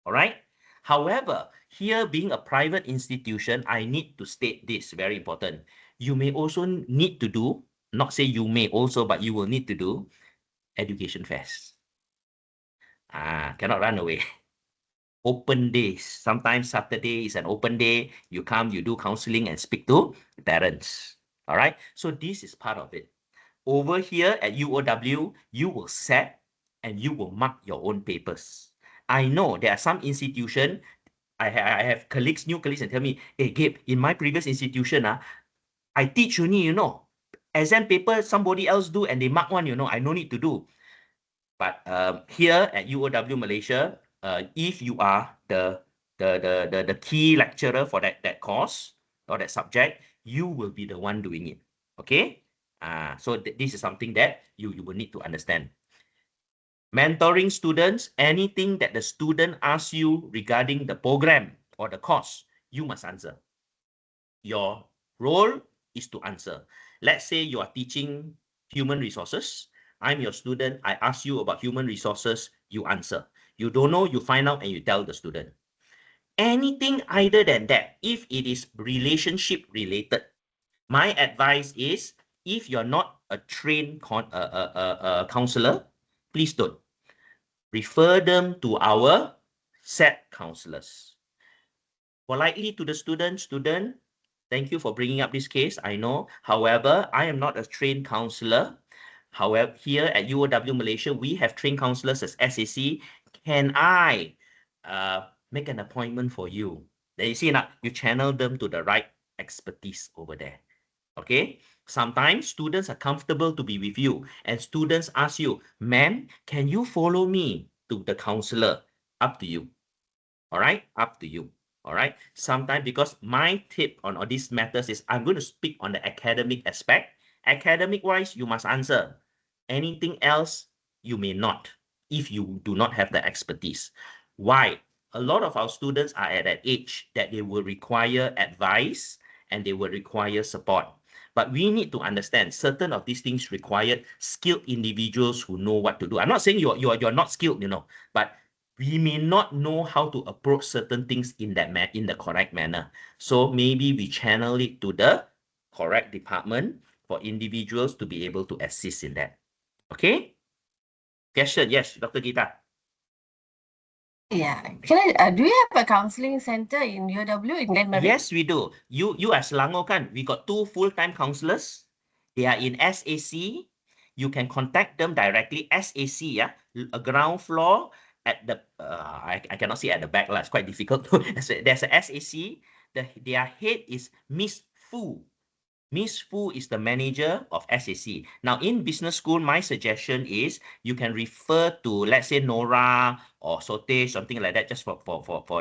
All right. However, here being a private institution, I need to state this, very important. You may also need to do, not say you may also, but you will need to do education fairs. Cannot run away. Open days. Sometimes Saturday is an open day. You come, you do counseling and speak to parents. All right. So this is part of it. Over here at UOW, you will set and you will mark your own papers. I know there are some institutions. I have colleagues, new colleagues, and tell me, hey, Gabe, in my previous institution, I teach uni, exam paper somebody else do and they mark one, I no need to do. But here at UOW Malaysia, if you are the key lecturer for that course or that subject, you will be the one doing it. Okay? So this is something that you will need to understand. Mentoring students, anything that the student asks you regarding the program or the course, you must answer. Your role is to answer. Let's say you are teaching human resources. I'm your student. I ask you about human resources. You answer. You don't know, you find out and you tell the student. Anything other than that, if it is relationship related, my advice is if you're not a trained counselor, please don't. Refer them to our set counselors. Politely to the student, thank you for bringing up this case. I know. However, I am not a trained counselor. However, here at UOW Malaysia, we have trained counselors as SAC. Can I make an appointment for you? Then you see now, you channel them to the right expertise over there. Okay. Sometimes students are comfortable to be with you, and students ask you, ma'am, can you follow me to the counselor? Up to you. All right, up to you. All right. Sometimes, because my tip on all these matters is I'm going to speak on the academic aspect. Academic wise, you must answer. Anything else, you may not, if you do not have the expertise. Why? A lot of our students are at that age that they will require advice and they will require support. But we need to understand certain of these things require skilled individuals who know what to do. I'm not saying you're not skilled, but we may not know how to approach certain things in the correct manner. So maybe we channel it to the correct department for individuals to be able to assist in that. Okay? Question, yes, Dr. Gita. Yeah. Do you have a counseling center in UOW in Glenmarie? Yes, we do. You at Selangor kan, we got 2 full-time counselors. They are in SAC. You can contact them directly. SAC, yeah, a ground floor at the I cannot see at the back, it's quite difficult. There's a SAC. Their head is Miss Fu. Miss Fu is the manager of SAC. Now, in business school, my suggestion is you can refer to, let's say, Nora or Sote, something like that, just for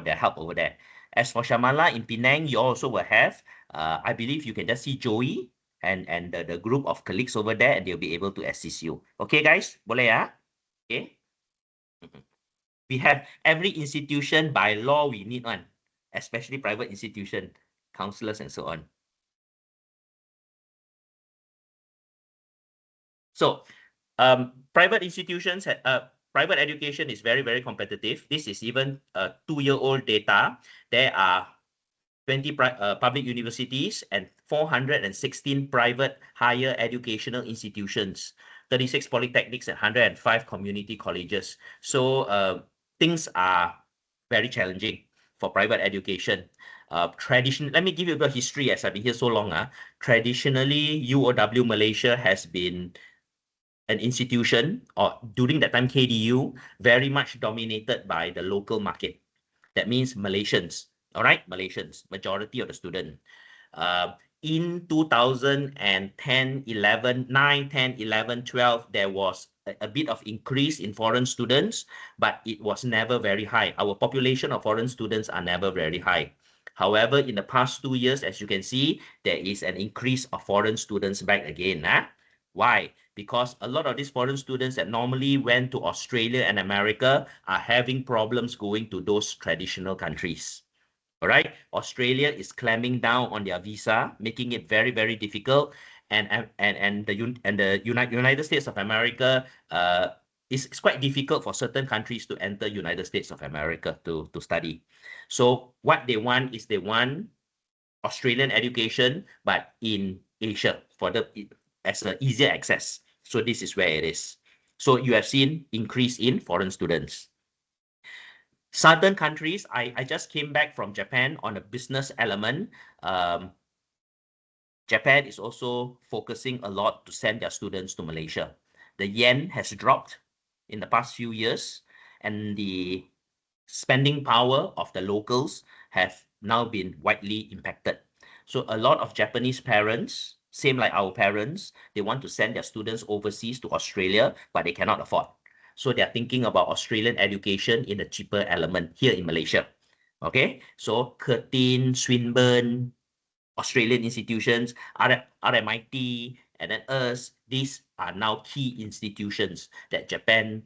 their help over there. As for Shamala in Penang, you also will have, I believe you can just see Joey and the group of colleagues over there, and they'll be able to assist you. Okay, guys? Boleh ya? Okay. We have every institution by law we need one, especially private institution, counselors and so on. So, private institutions, private education is very, very competitive. This is even 2-year-old data. There are 20 public universities and 416 private higher educational institutions, 36 polytechnics and 105 community colleges. So things are very challenging for private education. Let me give you a bit of history as I've been here so long. Traditionally, UOW Malaysia has been an institution, or during that time KDU, very much dominated by the local market. That means Malaysians, all right? Malaysians, majority of the student. In 2010, 11, 9, 10, 11, 12, there was a bit of increase in foreign students, but it was never very high. Our population of foreign students are never very high. However, in the past 2 years, as you can see, there is an increase of foreign students back again. Why? Because a lot of these foreign students that normally went to Australia and America are having problems going to those traditional countries. All right, Australia is clamping down on their visa, making it very, very difficult. And the United States of America it's quite difficult for certain countries to enter United States of America to study. So what they want is they want Australian education, but in Asia as an easier access. So this is where it is. So you have seen increase in foreign students. Southern countries, I just came back from Japan on a business element. Japan is also focusing a lot to send their students to Malaysia. The yen has dropped in the past few years, and the spending power of the locals have now been widely impacted. So a lot of Japanese parents, same like our parents, they want to send their students overseas to Australia, but they cannot afford. So they're thinking about Australian education in a cheaper element here in Malaysia. Okay, so Curtin, Swinburne, Australian institutions, RMIT, and then us, these are now key institutions that Japan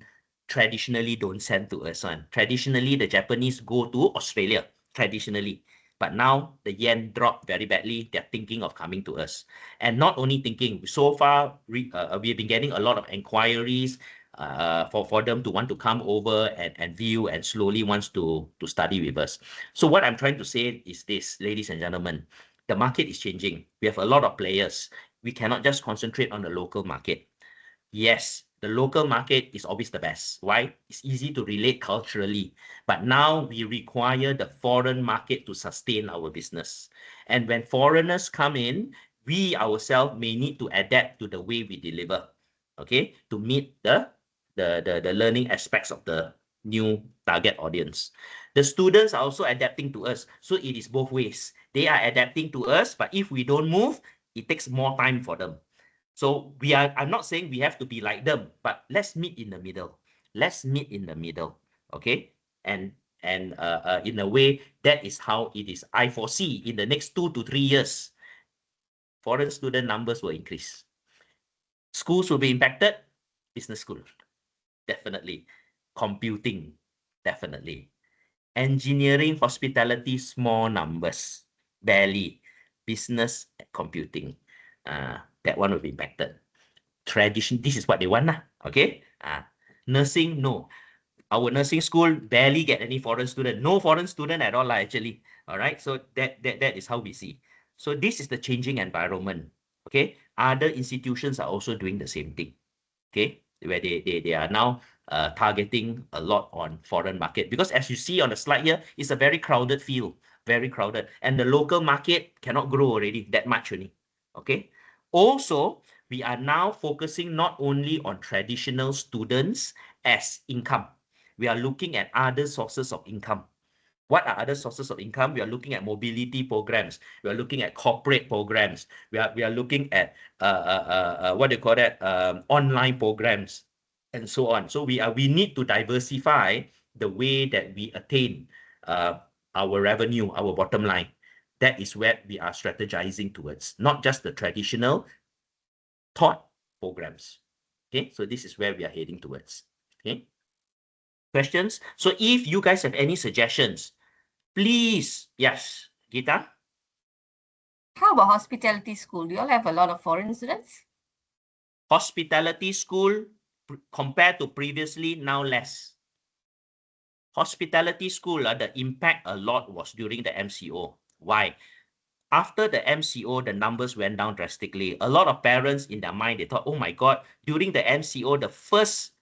traditionally don't send to us. Traditionally, the Japanese go to Australia, traditionally. But now the yen dropped very badly. They're thinking of coming to us. And not only thinking, so far, we've been getting a lot of inquiries for them to want to come over and view and slowly wants to study with us. So what I'm trying to say is this, ladies and gentlemen, the market is changing. We have a lot of players. We cannot just concentrate on the local market. Yes, The local market is always the best. Why? It's easy to relate culturally. But now we require the foreign market to sustain our business. And when foreigners come in, we ourselves may need to adapt to the way we deliver, okay, to meet the learning aspects of the new target audience. The students are also adapting to us. So it is both ways. They are adapting to us, but if we don't move, it takes more time for them. So I'm not saying we have to be like them, but let's meet in the middle. Let's meet in the middle, okay? And in a way, that is how it is. I foresee in the next 2 to 3 years, foreign student numbers will increase. Schools will be impacted, business school, definitely. Computing, definitely. Engineering, hospitality, small numbers, barely. Business, computing, that one will be impacted. Tradition, this is what they want, okay? Nursing, no. Our nursing school barely get any foreign student. No foreign student at all, actually. All right, so that is how we see. So this is the changing environment, okay? Other institutions are also doing the same thing, okay? Where they are now targeting a lot on foreign market. Because as you see on the slide here, it's a very crowded field, very crowded. And the local market cannot grow already that much only, okay? Also, we are now focusing not only on traditional students as income. We are looking at other sources of income. What are other sources of income? We are looking at mobility programs. We are looking at corporate programs. We are looking at what do you call that? Online programs and so on. So we need to diversify the way that we attain our revenue, our bottom line. That is where we are strategizing towards, not just the traditional taught programs. Okay, so this is where we are heading towards. Okay, questions? So if you guys have any suggestions, please, yes, Geeta? How about hospitality school? Do you all have a lot of foreign students? Hospitality school, compared to previously, now less. Hospitality school, the impact a lot was during the MCO. Why? After the MCO, the numbers went down drastically. A lot of parents in their mind, they thought, oh my God, during the MCO, the first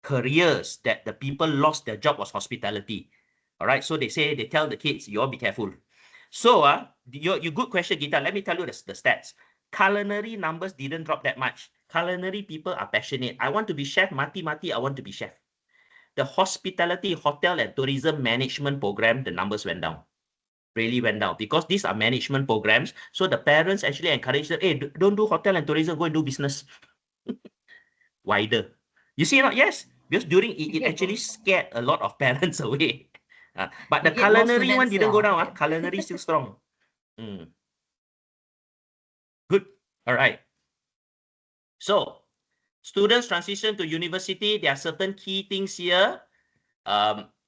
careers that the people lost their job was hospitality. All right, so they tell the kids, you all be careful. So your good question, Geeta. Let me tell you the stats. Culinary numbers didn't drop that much. Culinary people are passionate. I want to be chef, mati, I want to be chef. The hospitality, hotel and tourism management program, the numbers went down. Really went down because these are management programs. So the parents actually encourage them, hey, don't do hotel and tourism, go and do business. Wider. You see not? Yes, because during it actually scared a lot of parents away. But the culinary one didn't go down. Culinary still strong. Good. All right. So students transition to university. There are certain key things here.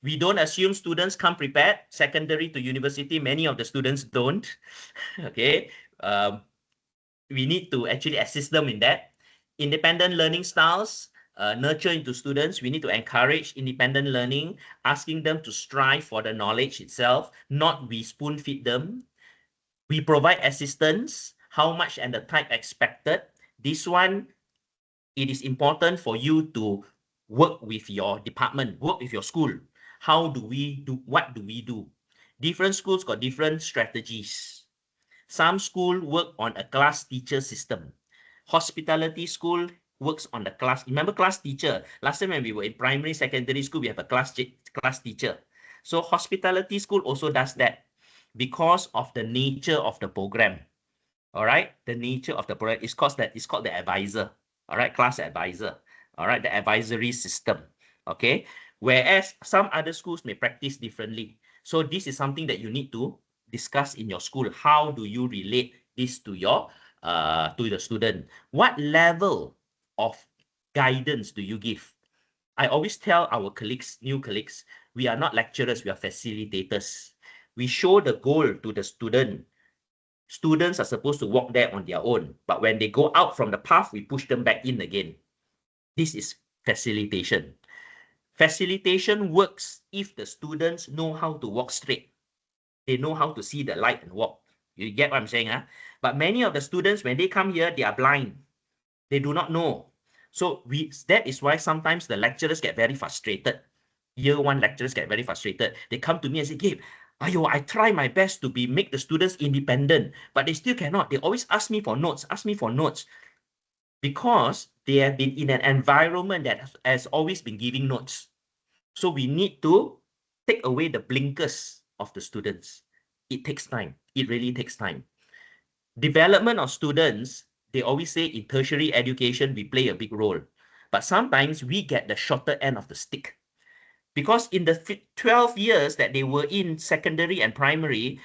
We don't assume students come prepared. Secondary to university, many of the students don't. Okay. We need to actually assist them in that. Independent learning styles, nurture into students. We need to encourage independent learning, asking them to strive for the knowledge itself, not we spoon feed them. We provide assistance, how much and the type expected. This one, it is important for you to work with your department, work with your school. How do we do? What do we do? Different schools got different strategies. Some school work on a class teacher system. Hospitality school works on the class. Remember class teacher? Last time when we were in primary, secondary school, we have a class teacher. So hospitality school also does that because of the nature of the program. All right, the nature of the program is called the advisor. All right, class advisor. All right, the advisory system. Okay, whereas some other schools may practice differently. So this is something that you need to discuss in your school. How do you relate this to your to the student? What level of guidance do you give? I always tell our colleagues, new colleagues, we are not lecturers, we are facilitators. We show the goal to the student. Students are supposed to walk there on their own, but when they go out from the path, we push them back in again. This is facilitation. Facilitation works if the students know how to walk straight. They know how to see the light and walk. You get what I'm saying? But many of the students, when they come here, they are blind. They do not know. So that is why sometimes the lecturers get very frustrated. Year 1 lecturers get very frustrated. They come to me and say, Gabe, ayo, I try my best to make the students independent, but they still cannot. They always ask me for notes, because they have been in an environment that has always been giving notes. So we need to take away the blinkers of the students. It takes time. It really takes time. Development of students, they always say in tertiary education, we play a big role. But sometimes we get the shorter end of the stick. Because in the 12 years that they were in secondary and primary,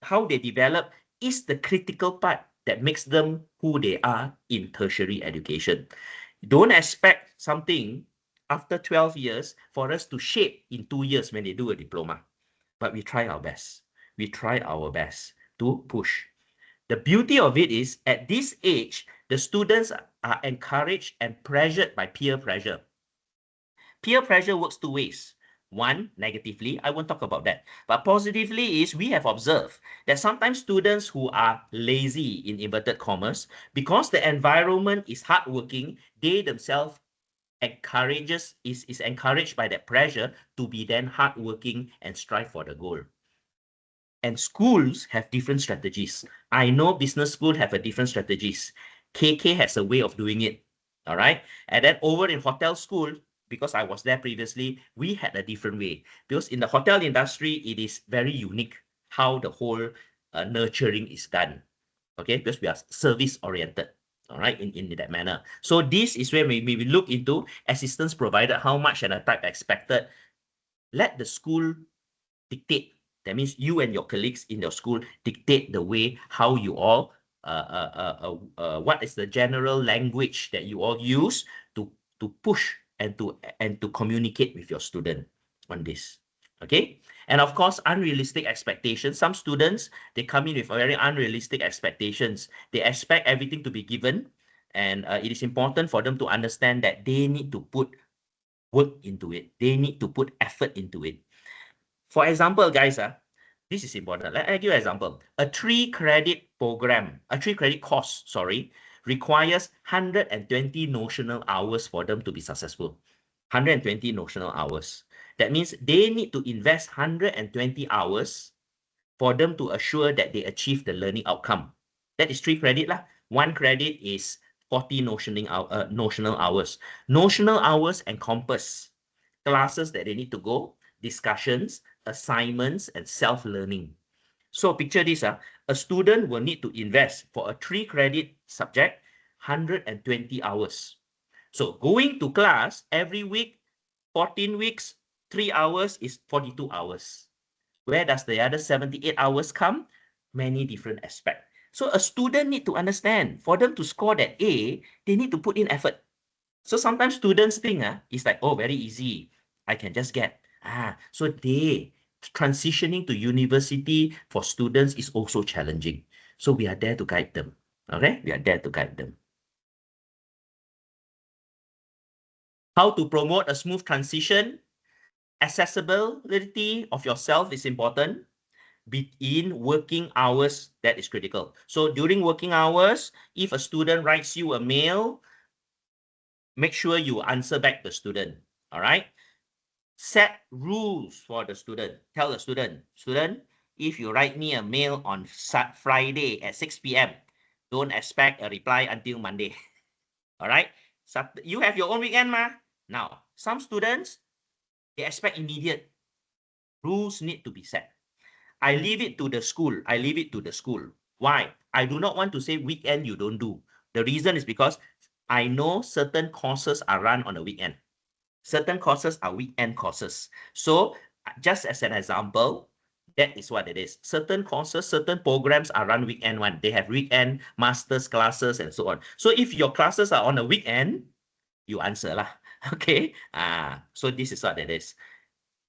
how they develop is the critical part that makes them who they are in tertiary education. Don't expect something after 12 years for us to shape in 2 years when they do a diploma. But we try our best. We try our best to push. The beauty of it is at this age, the students are encouraged and pressured by peer pressure. Peer pressure works two ways. One, negatively, I won't talk about that. But positively is we have observed that sometimes students who are lazy, in inverted commas, because the environment is hardworking, they themselves is encouraged by that pressure to be then hardworking and strive for the goal. And schools have different strategies. I know business school have a different strategies. KK has a way of doing it. All right. And then over in hotel school, because I was there previously, we had a different way. Because in the hotel industry, it is very unique how the whole nurturing is done. Okay, because we are service oriented. All right, in that manner. So this is where we look into assistance provided, how much and the type expected. Let the school dictate. That means you and your colleagues in your school dictate the way how you all, what is the general language that you all use to push and to communicate with your student on this. Okay, and of course, unrealistic expectations. Some students, they come in with very unrealistic expectations. They expect everything to be given, and it is important for them to understand that they need to put work into it. They need to put effort into it. For example, guys, this is important. Let me give you an example. A 3-credit course, requires 120 notional hours for them to be successful. 120 notional hours. That means they need to invest 120 hours for them to assure that they achieve the learning outcome. That is 3 credit lah. 1 credit is 40 notional hours. Notional hours encompass classes that they need to go, discussions, assignments, and self-learning. So picture this, a student will need to invest for a 3-credit subject, 120 hours. So going to class every week, 14 weeks, 3 hours is 42 hours. Where does the other 78 hours come? Many different aspects. So a student need to understand, for them to score that A, they need to put in effort. So sometimes students think it's like, oh, very easy. I can just get. So transitioning to university for students is also challenging. So we are there to guide them. Okay, we are there to guide them. How to promote a smooth transition? Accessibility of yourself is important. In working hours, that is critical. So during working hours, if a student writes you a mail, make sure you answer back the student. All right. Set rules for the student. Tell the student, if you write me a mail on Friday at 6 p.m., don't expect a reply until Monday. All right. So you have your own weekend, ma. Now, some students, they expect immediate. Rules need to be set. I leave it to the school. Why? I do not want to say weekend you don't do. The reason is because I know certain courses are run on a weekend. Certain courses are weekend courses. So just as an example, that is what it is. Certain courses, certain programs are run weekend one. They have weekend masters classes and so on. So if your classes are on a weekend, you answer lah. Okay. So this is what it is.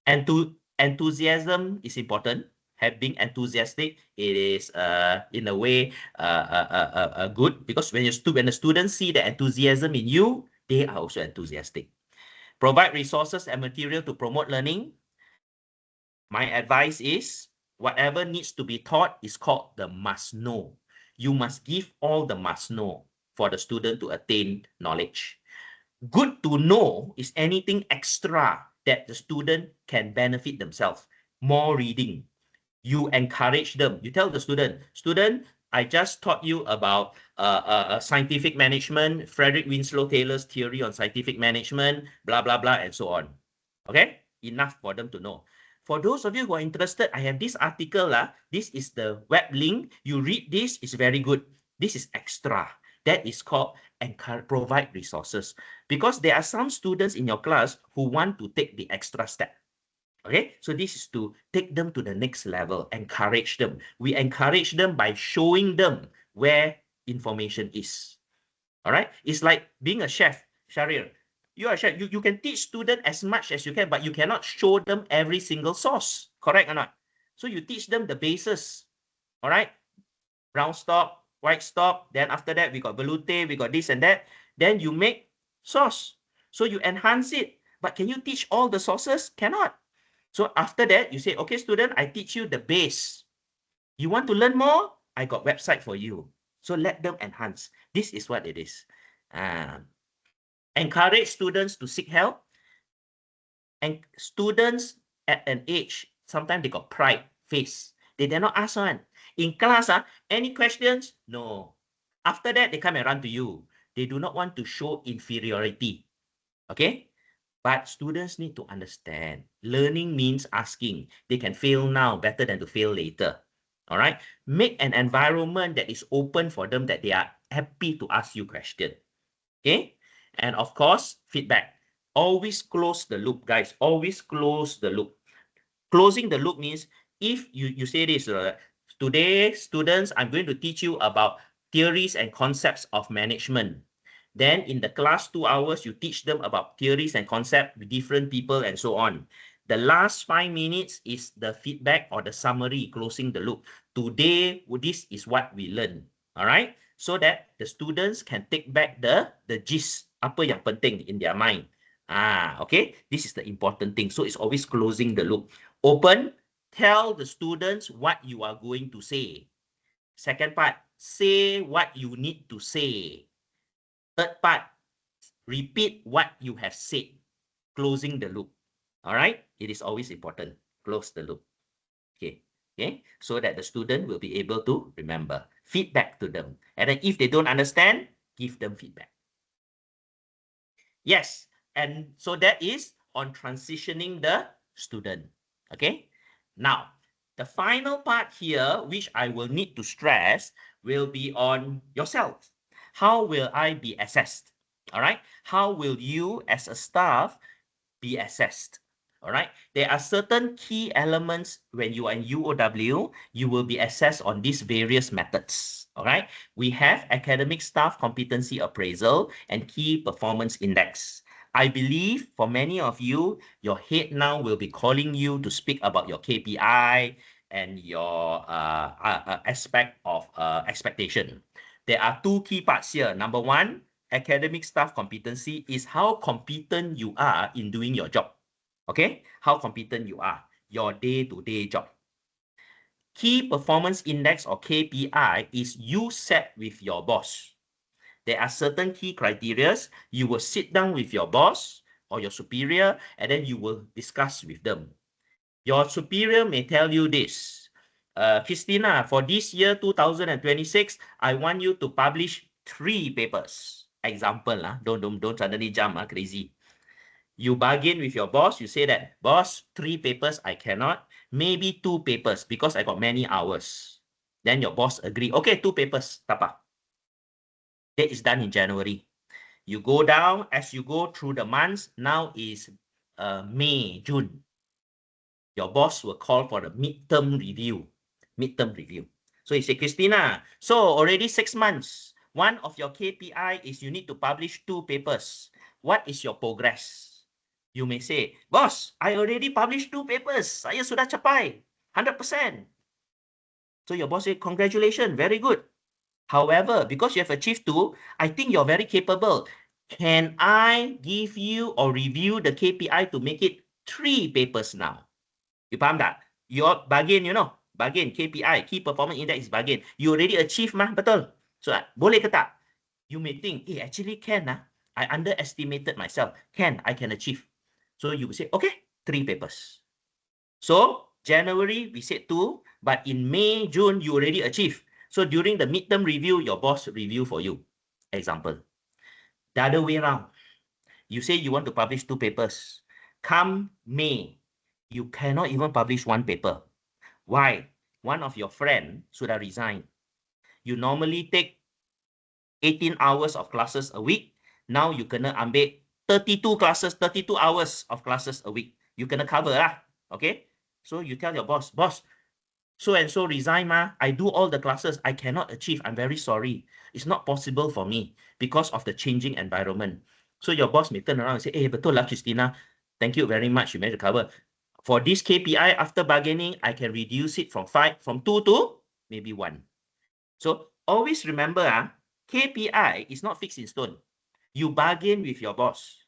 Enthusiasm is important. Being enthusiastic, it is in a way good, because when the students see the enthusiasm in you, they are also enthusiastic. Provide resources and material to promote learning. My advice is whatever needs to be taught is called the must know. You must give all the must know. for the student to attain knowledge. Good to know is anything extra that the student can benefit themselves. More reading. You encourage them. You tell the student, I just taught you about scientific management, Frederick Winslow Taylor's theory on scientific management, blah, blah, blah, and so on. Okay? Enough for them to know. For those of you who are interested, I have this article. This is the web link. You read this, it's very good. This is extra. That is called provide resources. Because there are some students in your class who want to take the extra step. Okay, so this is to take them to the next level, encourage them. We encourage them by showing them where information is. All right, it's like being a chef, Sharir. You are a chef. You can teach students as much as you can, but you cannot show them every single sauce. Correct or not? So you teach them the basis. All right, brown stock, white stock. Then after that, we got velouté, we got this and that. Then you make sauce. So you enhance it. But can you teach all the sauces? Cannot. So after that, you say, okay, student, I teach you the base. You want to learn more? I got website for you. So let them enhance. This is what it is. Encourage students to seek help. And students at an age, sometimes they got pride, face. They dare not ask one. In class, any questions? No. After that, they come and run to you. They do not want to show inferiority. Okay? But students need to understand. Learning means asking. They can fail now better than to fail later. All right? Make an environment that is open for them, that they are happy to ask you questions. Okay? And of course, feedback. Always close the loop, guys. Always close the loop. Closing the loop means if you say this, today, students, I'm going to teach you about theories and concepts of management. Then in the class 2 hours, you teach them about theories and concepts with different people and so on. The last 5 minutes is the feedback or the summary, closing the loop. Today, this is what we learned. All right? So that the students can take back the gist, apa yang penting in their mind. Okay? This is the important thing. So it's always closing the loop. Open, tell the students what you are going to say. Second part, say what you need to say. Third part, repeat what you have said, closing the loop. All right? It is always important. Close the loop. Okay. Okay. So that the student will be able to remember. Feedback to them. And then if they don't understand, give them feedback. Yes. And so that is on transitioning the student. Okay. Now, the final part here, which I will need to stress, will be on yourself. How will I be assessed? All right. How will you as a staff be assessed? All right. There are certain key elements when you are in UOW, you will be assessed on these various methods. All right. We have academic staff competency appraisal and key performance index. I believe for many of you, your head now will be calling you to speak about your KPI and your aspect of expectation. There are 2 key parts here. Number 1, academic staff competency is how competent you are in doing your job. Okay? How competent you are, your day-to-day job. Key performance index or KPI is you set with your boss. There are certain key criteria. You will sit down with your boss or your superior, and then you will discuss with them. Your superior may tell you this. Christina, for this year, 2026, I want you to publish 3 papers. Example, don't suddenly jump crazy. You bargain with your boss. You say that, boss, 3 papers I cannot. Maybe 2 papers because I got many hours. Then your boss agree. Okay, 2 papers. Tapa. That is done in January. You go down as you go through the months. Now is May, June. Your boss will call for the midterm review. So you say, Christina, so already 6 months. One of your KPI is you need to publish 2 papers. What is your progress? You may say, boss, I already published 2 papers. Saya sudah capai 100%. So your boss say, congratulations, very good. However, because you have achieved 2, I think you're very capable. Can I give you or review the KPI to make it 3 papers now? You faham tak? Your bargain, bargain, KPI, Key Performance Index is bargain. You already achieve mah, betul? So, boleh ke tak? You may think, hey, actually can, I underestimated myself. I can achieve. So you will say, okay, 3 papers. So January, we said 2, but in May, June, you already achieve. So during the midterm review, your boss review for you. Example. The other way around. You say you want to publish 2 papers. Come May, you cannot even publish 1 paper. Why? One of your friend should have resigned. You normally take 18 hours of classes a week. Now you kena ambil 32 classes, 32 hours of classes a week. You kena cover lah. Okay? So you tell your boss, boss, so and so resign I do all the classes. I cannot achieve. I'm very sorry. It's not possible for me because of the changing environment. So your boss may turn around and say, hey, betul lah, Christina. Thank you very much. You managed to cover. For this KPI, after bargaining, I can reduce it from 2 to maybe 1. So always remember, KPI is not fixed in stone. You bargain with your boss.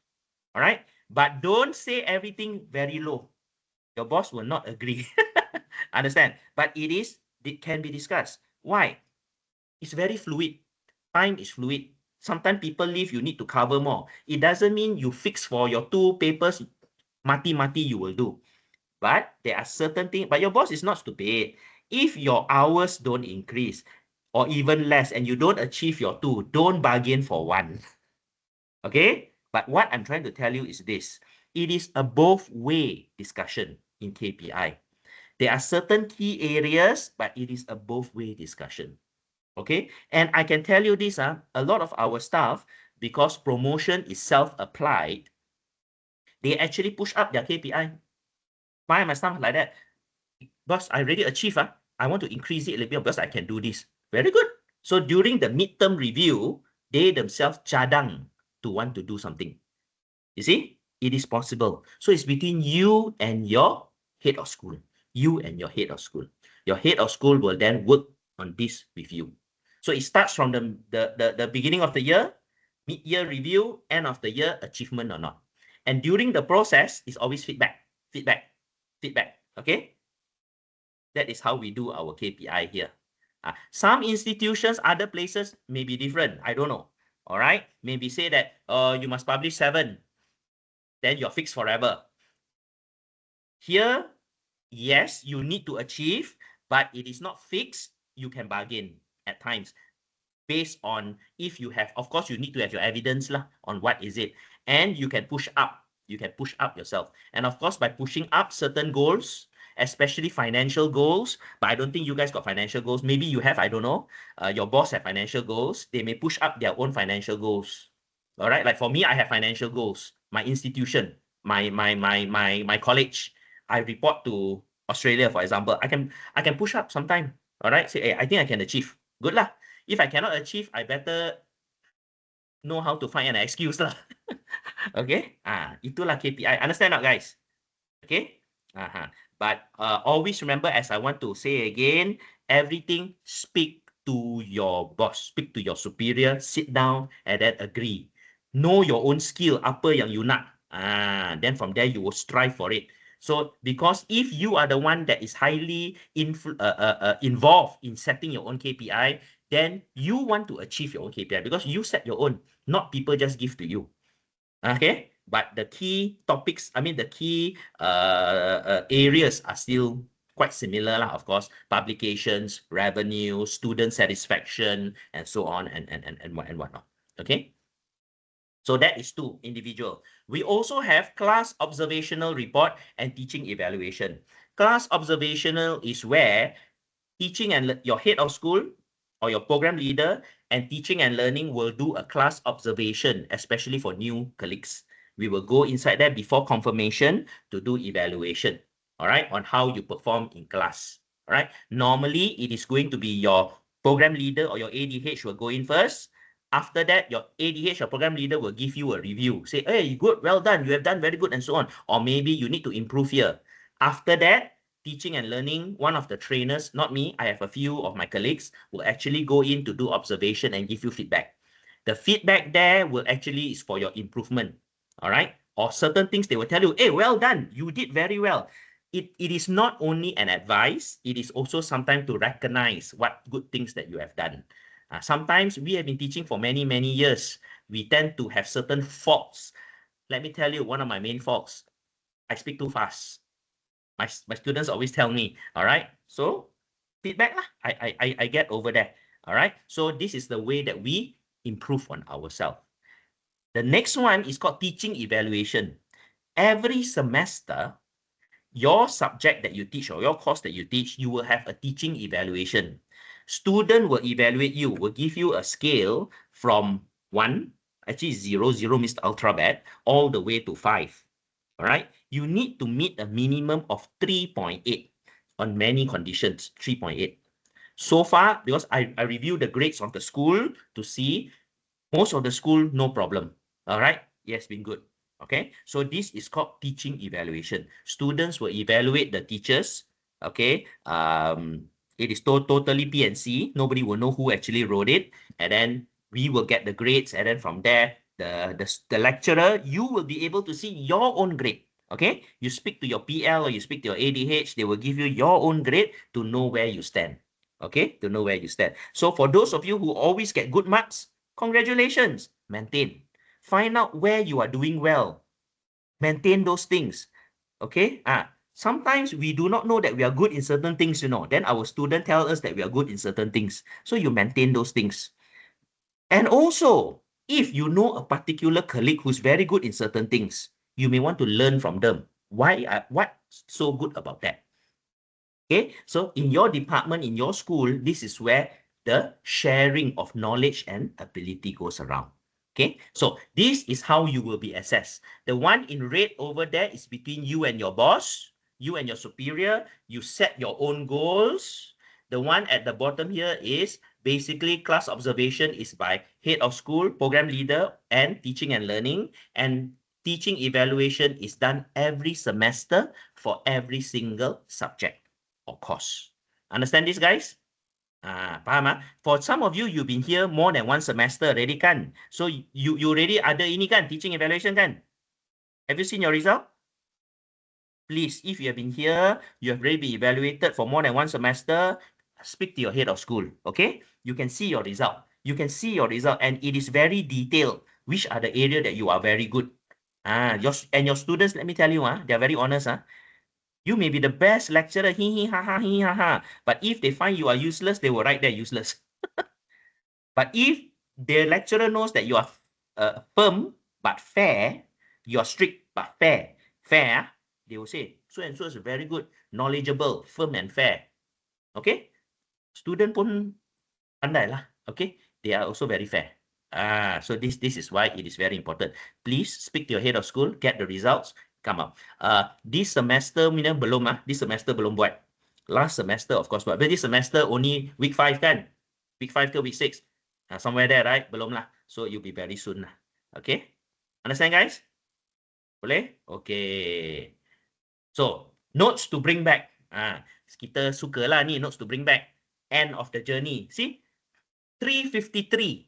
All right? But don't say everything very low. Your boss will not agree. Understand? But it can be discussed. Why? It's very fluid. Time is fluid. Sometimes people leave, you need to cover more. It doesn't mean you fix for your 2 papers, mati-mati you will do. But there are certain things, but your boss is not stupid. If your hours don't increase or even less and you don't achieve your 2, don't bargain for 1. Okay? But what I'm trying to tell you is this. It is a both-way discussion in KPI. There are certain key areas, but it is a both-way discussion. Okay? And I can tell you this, a lot of our staff, because promotion is self-applied, they actually push up their KPI. Why am I staff like that? Boss, I already achieved. I want to increase it a little bit because I can do this. Very good. So during the midterm review, they themselves cadang to want to do something. You see? It is possible. So it's between you and your head of school. You and your head of school. Your head of school will then work on this with you. So it starts from the beginning of the year, mid-year review, end of the year, achievement or not. And during the process, it's always feedback. Okay? That is how we do our KPI here. Some institutions, other places may be different. I don't know. All right? Maybe say that you must publish 7. Then you're fixed forever. Here, yes, you need to achieve, but it is not fixed. You can bargain at times based on if you have, of course, you need to have your evidence on what is it. And you can push up. You can push up yourself. And of course, by pushing up certain goals, especially financial goals, but I don't think you guys got financial goals. Maybe you have, I don't know. Your boss have financial goals. They may push up their own financial goals. All right, like for me, I have financial goals. My institution, my college, I report to Australia, for example. I can push up sometime. All right, say, hey, I think I can achieve. Good lah. If I cannot achieve, I better know how to find an excuse lah. Okay, itulah KPI. Understand not, guys? Okay. But always remember, as I want to say again, everything speak to your boss, speak to your superior, sit down and then agree. Know your own skill, apa yang you nak. Then from there, you will strive for it. So, because if you are the one that is highly involved in setting your own KPI, then you want to achieve your own KPI because you set your own, not people just give to you. Okay, but the key topics, the key areas are still quite similar lah, of course. Publications, revenue, student satisfaction, and so on, and whatnot. Okay. So that is 2, individual. We also have class observational report and teaching evaluation. Class observational is where teaching and your head of school or your program leader and teaching and learning will do a class observation, especially for new colleagues. We will go inside there before confirmation to do evaluation, all right, on how you perform in class, all right? Normally, it is going to be your program leader or your ADH will go in first. After that, your ADH or program leader will give you a review. Say, hey, good, well done, you have done very good, and so on. Or maybe you need to improve here. After that, teaching and learning, one of the trainers, not me, I have a few of my colleagues, will actually go in to do observation and give you feedback. The feedback there will actually is for your improvement, all right? Or certain things they will tell you, hey, well done, you did very well. It is not only an advice, it is also sometimes to recognize what good things that you have done. Sometimes we have been teaching for many, many years. We tend to have certain faults. Let me tell you, one of my main faults, I speak too fast. My students always tell me, all right? So feedback lah. I get over there. All right. So this is the way that we improve on ourselves. The next one is called teaching evaluation. Every semester, your subject that you teach or your course that you teach, you will have a teaching evaluation. Student will evaluate you, will give you a scale from 1, actually 0, 0 means ultra bad, all the way to 5. All right. You need to meet a minimum of 3.8 on many conditions, 3.8. So far, because I review the grades of the school to see most of the school, no problem. All right. Yes, been good. Okay. So this is called teaching evaluation. Students will evaluate the teachers. Okay. It is totally PNC. Nobody will know who actually wrote it. And then we will get the grades. And then from there, the lecturer, you will be able to see your own grade. Okay. You speak to your PL or you speak to your ADH, they will give you your own grade to know where you stand. Okay. To know where you stand. So for those of you who always get good marks, congratulations. Maintain. Find out where you are doing well. Maintain those things. Okay? Sometimes we do not know that we are good in certain things, Then our student tell us that we are good in certain things. So you maintain those things. And also, if you know a particular colleague who's very good in certain things, you may want to learn from them. What's so good about that? Okay, so in your department, in your school, this is where the sharing of knowledge and ability goes around. Okay, so this is how you will be assessed. The one in red over there is between you and your boss, you and your superior. You set your own goals. The one at the bottom here is basically class observation is by head of school, program leader, and teaching and learning. And teaching evaluation is done every semester for every single subject or course. Understand this, guys? Faham? For some of you, you've been here more than one semester already, kan? So you already ada ini kan, teaching evaluation kan? Have you seen your result? Please, if you have been here, you have already been evaluated for more than one semester, speak to your head of school, okay? You can see your result. You can see your result, and it is very detailed. Which are the area that you are very good? Your students, let me tell you, they are very honest. You may be the best lecturer, hee ha ha. But if they find you are useless, they will write there useless. But if the lecturer knows that you are firm but fair, you are strict but fair, they will say, so and so is very good, knowledgeable, firm and fair. Okay? Student pun pandai lah. Okay? They are also very fair. So this is why it is very important. Please speak to your head of school, get the results, come up. This semester belum this semester belum buat. Last semester of course buat. But this semester only week 5 kan? Week 5 ke week 6? Somewhere there, right? Belum lah. So you'll be very soon lah. Okay? Understand, guys? Boleh? Okay. So, notes to bring back. Kita suka lah ni notes to bring back. End of the journey. See? 3:53.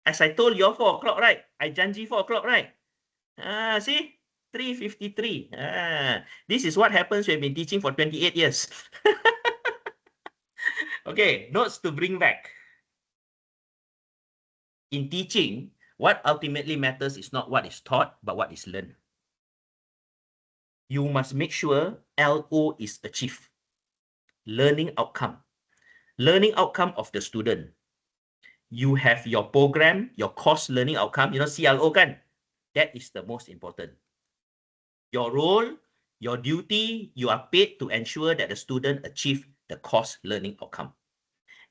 As I told you, 4 o'clock, right? I janji 4 o'clock, right? See? 3:53. This is what happens when we've been teaching for 28 years. Okay, notes to bring back. In teaching, what ultimately matters is not what is taught, but what is learned. You must make sure LO is achieved. Learning outcome. Learning outcome of the student. You have your program, your course learning outcome, CLO kan? That is the most important. Your role, your duty, you are paid to ensure that the student achieve the course learning outcome.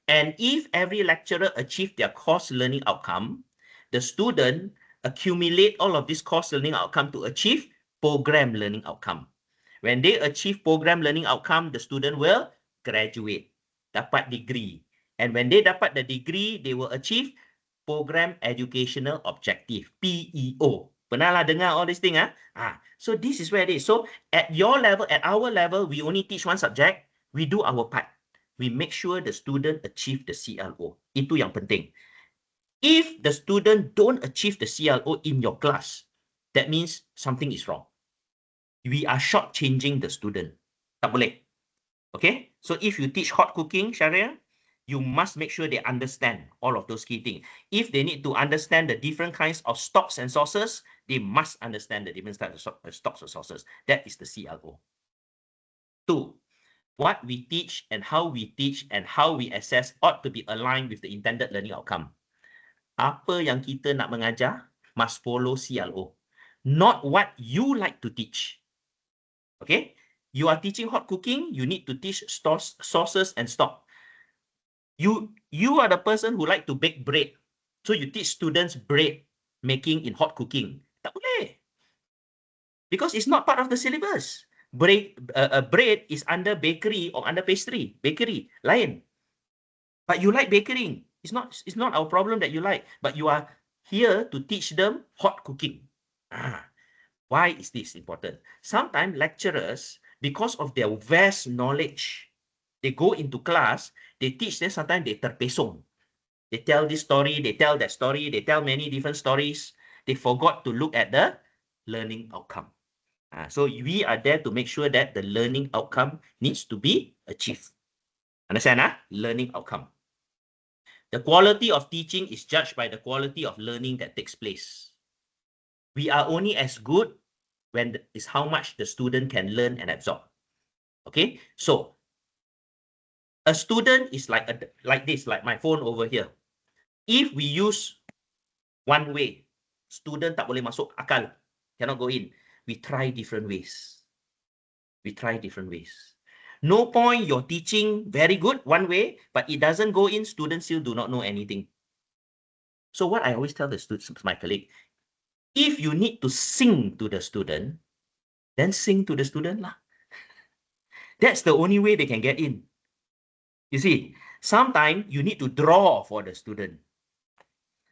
And if every lecturer achieve their course learning outcome, the student accumulate all of this course learning outcome to achieve program learning outcome. When they achieve program learning outcome, the student will graduate, dapat degree. And when they dapat the degree, they will achieve program educational objective, PEO. Pernah lah dengar all these things? So this is where it is. So at your level, at our level, we only teach one subject. We do our part. We make sure the student achieve the CLO. Itu yang penting. If the student don't achieve the CLO in your class, that means something is wrong. We are shortchanging the student. Tak boleh. Okay? So if you teach hot cooking, Sharia, you must make sure they understand all of those key things. If they need to understand the different kinds of stocks and sources, they must understand the different types of stocks or sources. That is the CLO. 2, what we teach and how we assess ought to be aligned with the intended learning outcome. Apa yang kita nak mengajar must follow CLO, not what you like to teach. Okay? You are teaching hot cooking, you need to teach sources and stock. You are the person who like to bake bread. So you teach students bread making in hot cooking. Tak boleh. Because it's not part of the syllabus. Bread is under bakery or under pastry. Bakery, lain. But you like baking. It's not our problem that you like. But you are here to teach them hot cooking. Why is this important? Sometimes lecturers, because of their vast knowledge, they go into class, they teach, then sometimes they terpesong. They tell this story, they tell that story, they tell many different stories. They forgot to look at the learning outcome. So we are there to make sure that the learning outcome needs to be achieved. Understand? Learning outcome. The quality of teaching is judged by the quality of learning that takes place. We are only as good when is how much the student can learn and absorb. Okay, so a student is like this, like my phone over here. If we use one way, student tak boleh masuk akal, cannot go in. We try different ways. We try different ways. No point you're teaching very good one way, but it doesn't go in, students still do not know anything. So what I always tell the students, my colleague, if you need to sing to the student, then sing to the student lah. That's the only way they can get in. You see, sometimes you need to draw for the student.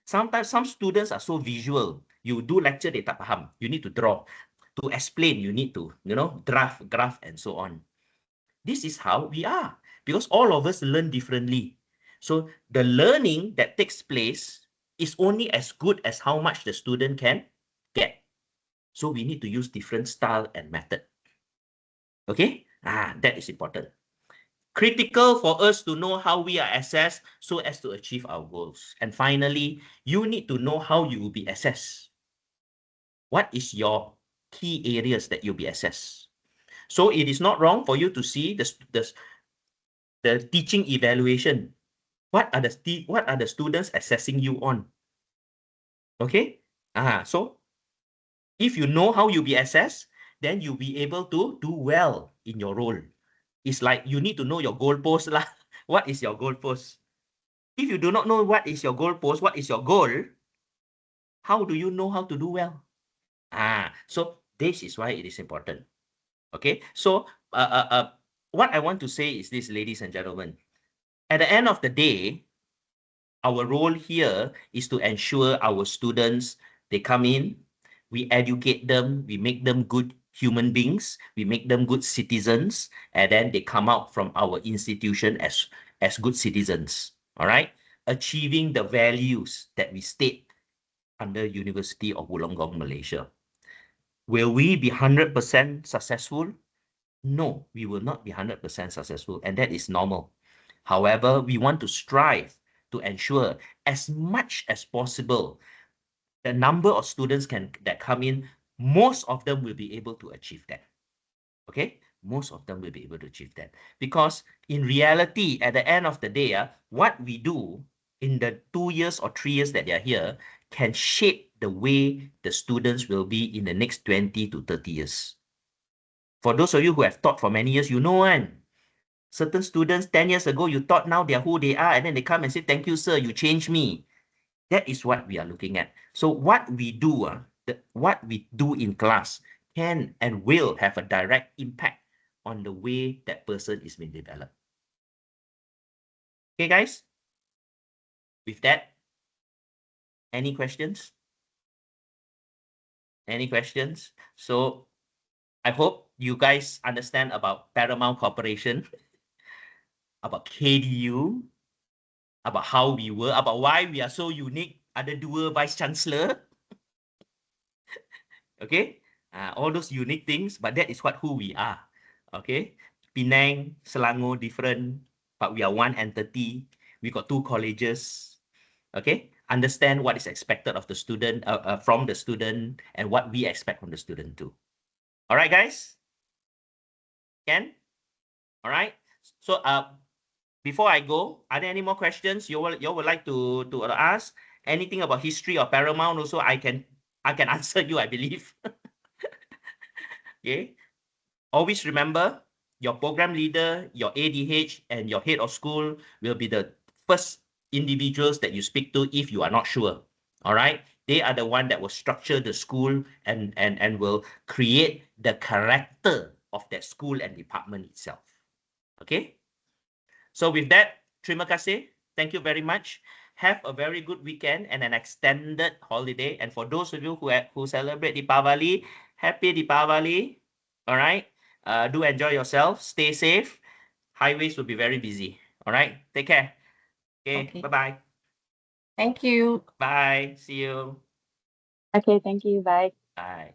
Sometimes some students are so visual. You do lecture, they tak faham. You need to draw. To explain, you need to, graph, and so on. This is how we are, because all of us learn differently. So the learning that takes place is only as good as how much the student can get. So we need to use different style and method. Okay? That is important. Critical for us to know how we are assessed so as to achieve our goals. And finally, you need to know how you will be assessed. What is your key areas that you'll be assessed? So it is not wrong for you to see the teaching evaluation. What are the students assessing you on? Okay? So if you know how you'll be assessed, then you'll be able to do well in your role. It's like you need to know your goalpost lah. What is your goalpost? If you do not know what is your goalpost, what is your goal, how do you know how to do well? So this is why it is important. Okay, so what I want to say is this, ladies and gentlemen. At the end of the day, our role here is to ensure our students, they come in, we educate them, we make them good human beings, we make them good citizens, and then they come out from our institution as good citizens, all right? Achieving the values that we state under University of Wollongong, Malaysia. Will we be 100% successful? No, we will not be 100% successful, and that is normal. However, we want to strive to ensure as much as possible the number of students that come in, most of them will be able to achieve that. Okay, most of them will be able to achieve that, because in reality, at the end of the day, what we do in the 2 years or 3 years that they are here can shape the way the students will be in the next 20 to 30 years. For those of you who have taught for many years, you know, certain students 10 years ago, you thought now they're who they are, and then they come and say, thank you, sir, you changed me. That is what we are looking at. So what we do, what we do in class can and will have a direct impact on the way that person is being developed. Okay, guys? With that, any questions? Any questions? So I hope you guys understand about Paramount Corporation, about KDU, about how we were, about why we are so unique. Ada dua vice chancellor. Okay, all those unique things, but that is who we are. Okay, Penang, Selangor, different, but we are one entity. We got 2 colleges. Okay, understand what is expected of the student, from the student, and what we expect from the student too. All right, guys? Ken? All right. So before I go, are there any more questions you would like to ask? Anything about history or Paramount also I can answer you, I believe. Okay. Always remember your program leader, your ADH, and your head of school will be the first individuals that you speak to if you are not sure. All right. They are the one that will structure the school and will create the character of that school and department itself. Okay. So with that, terima kasih. Thank you very much. Have a very good weekend and an extended holiday. And for those of you who celebrate Deepavali, happy Deepavali. All right. Do enjoy yourself. Stay safe. Highways will be very busy. All right. Take care. Okay. Okay. Bye-bye. Thank you. Bye. See you. Okay, thank you. Bye. Bye.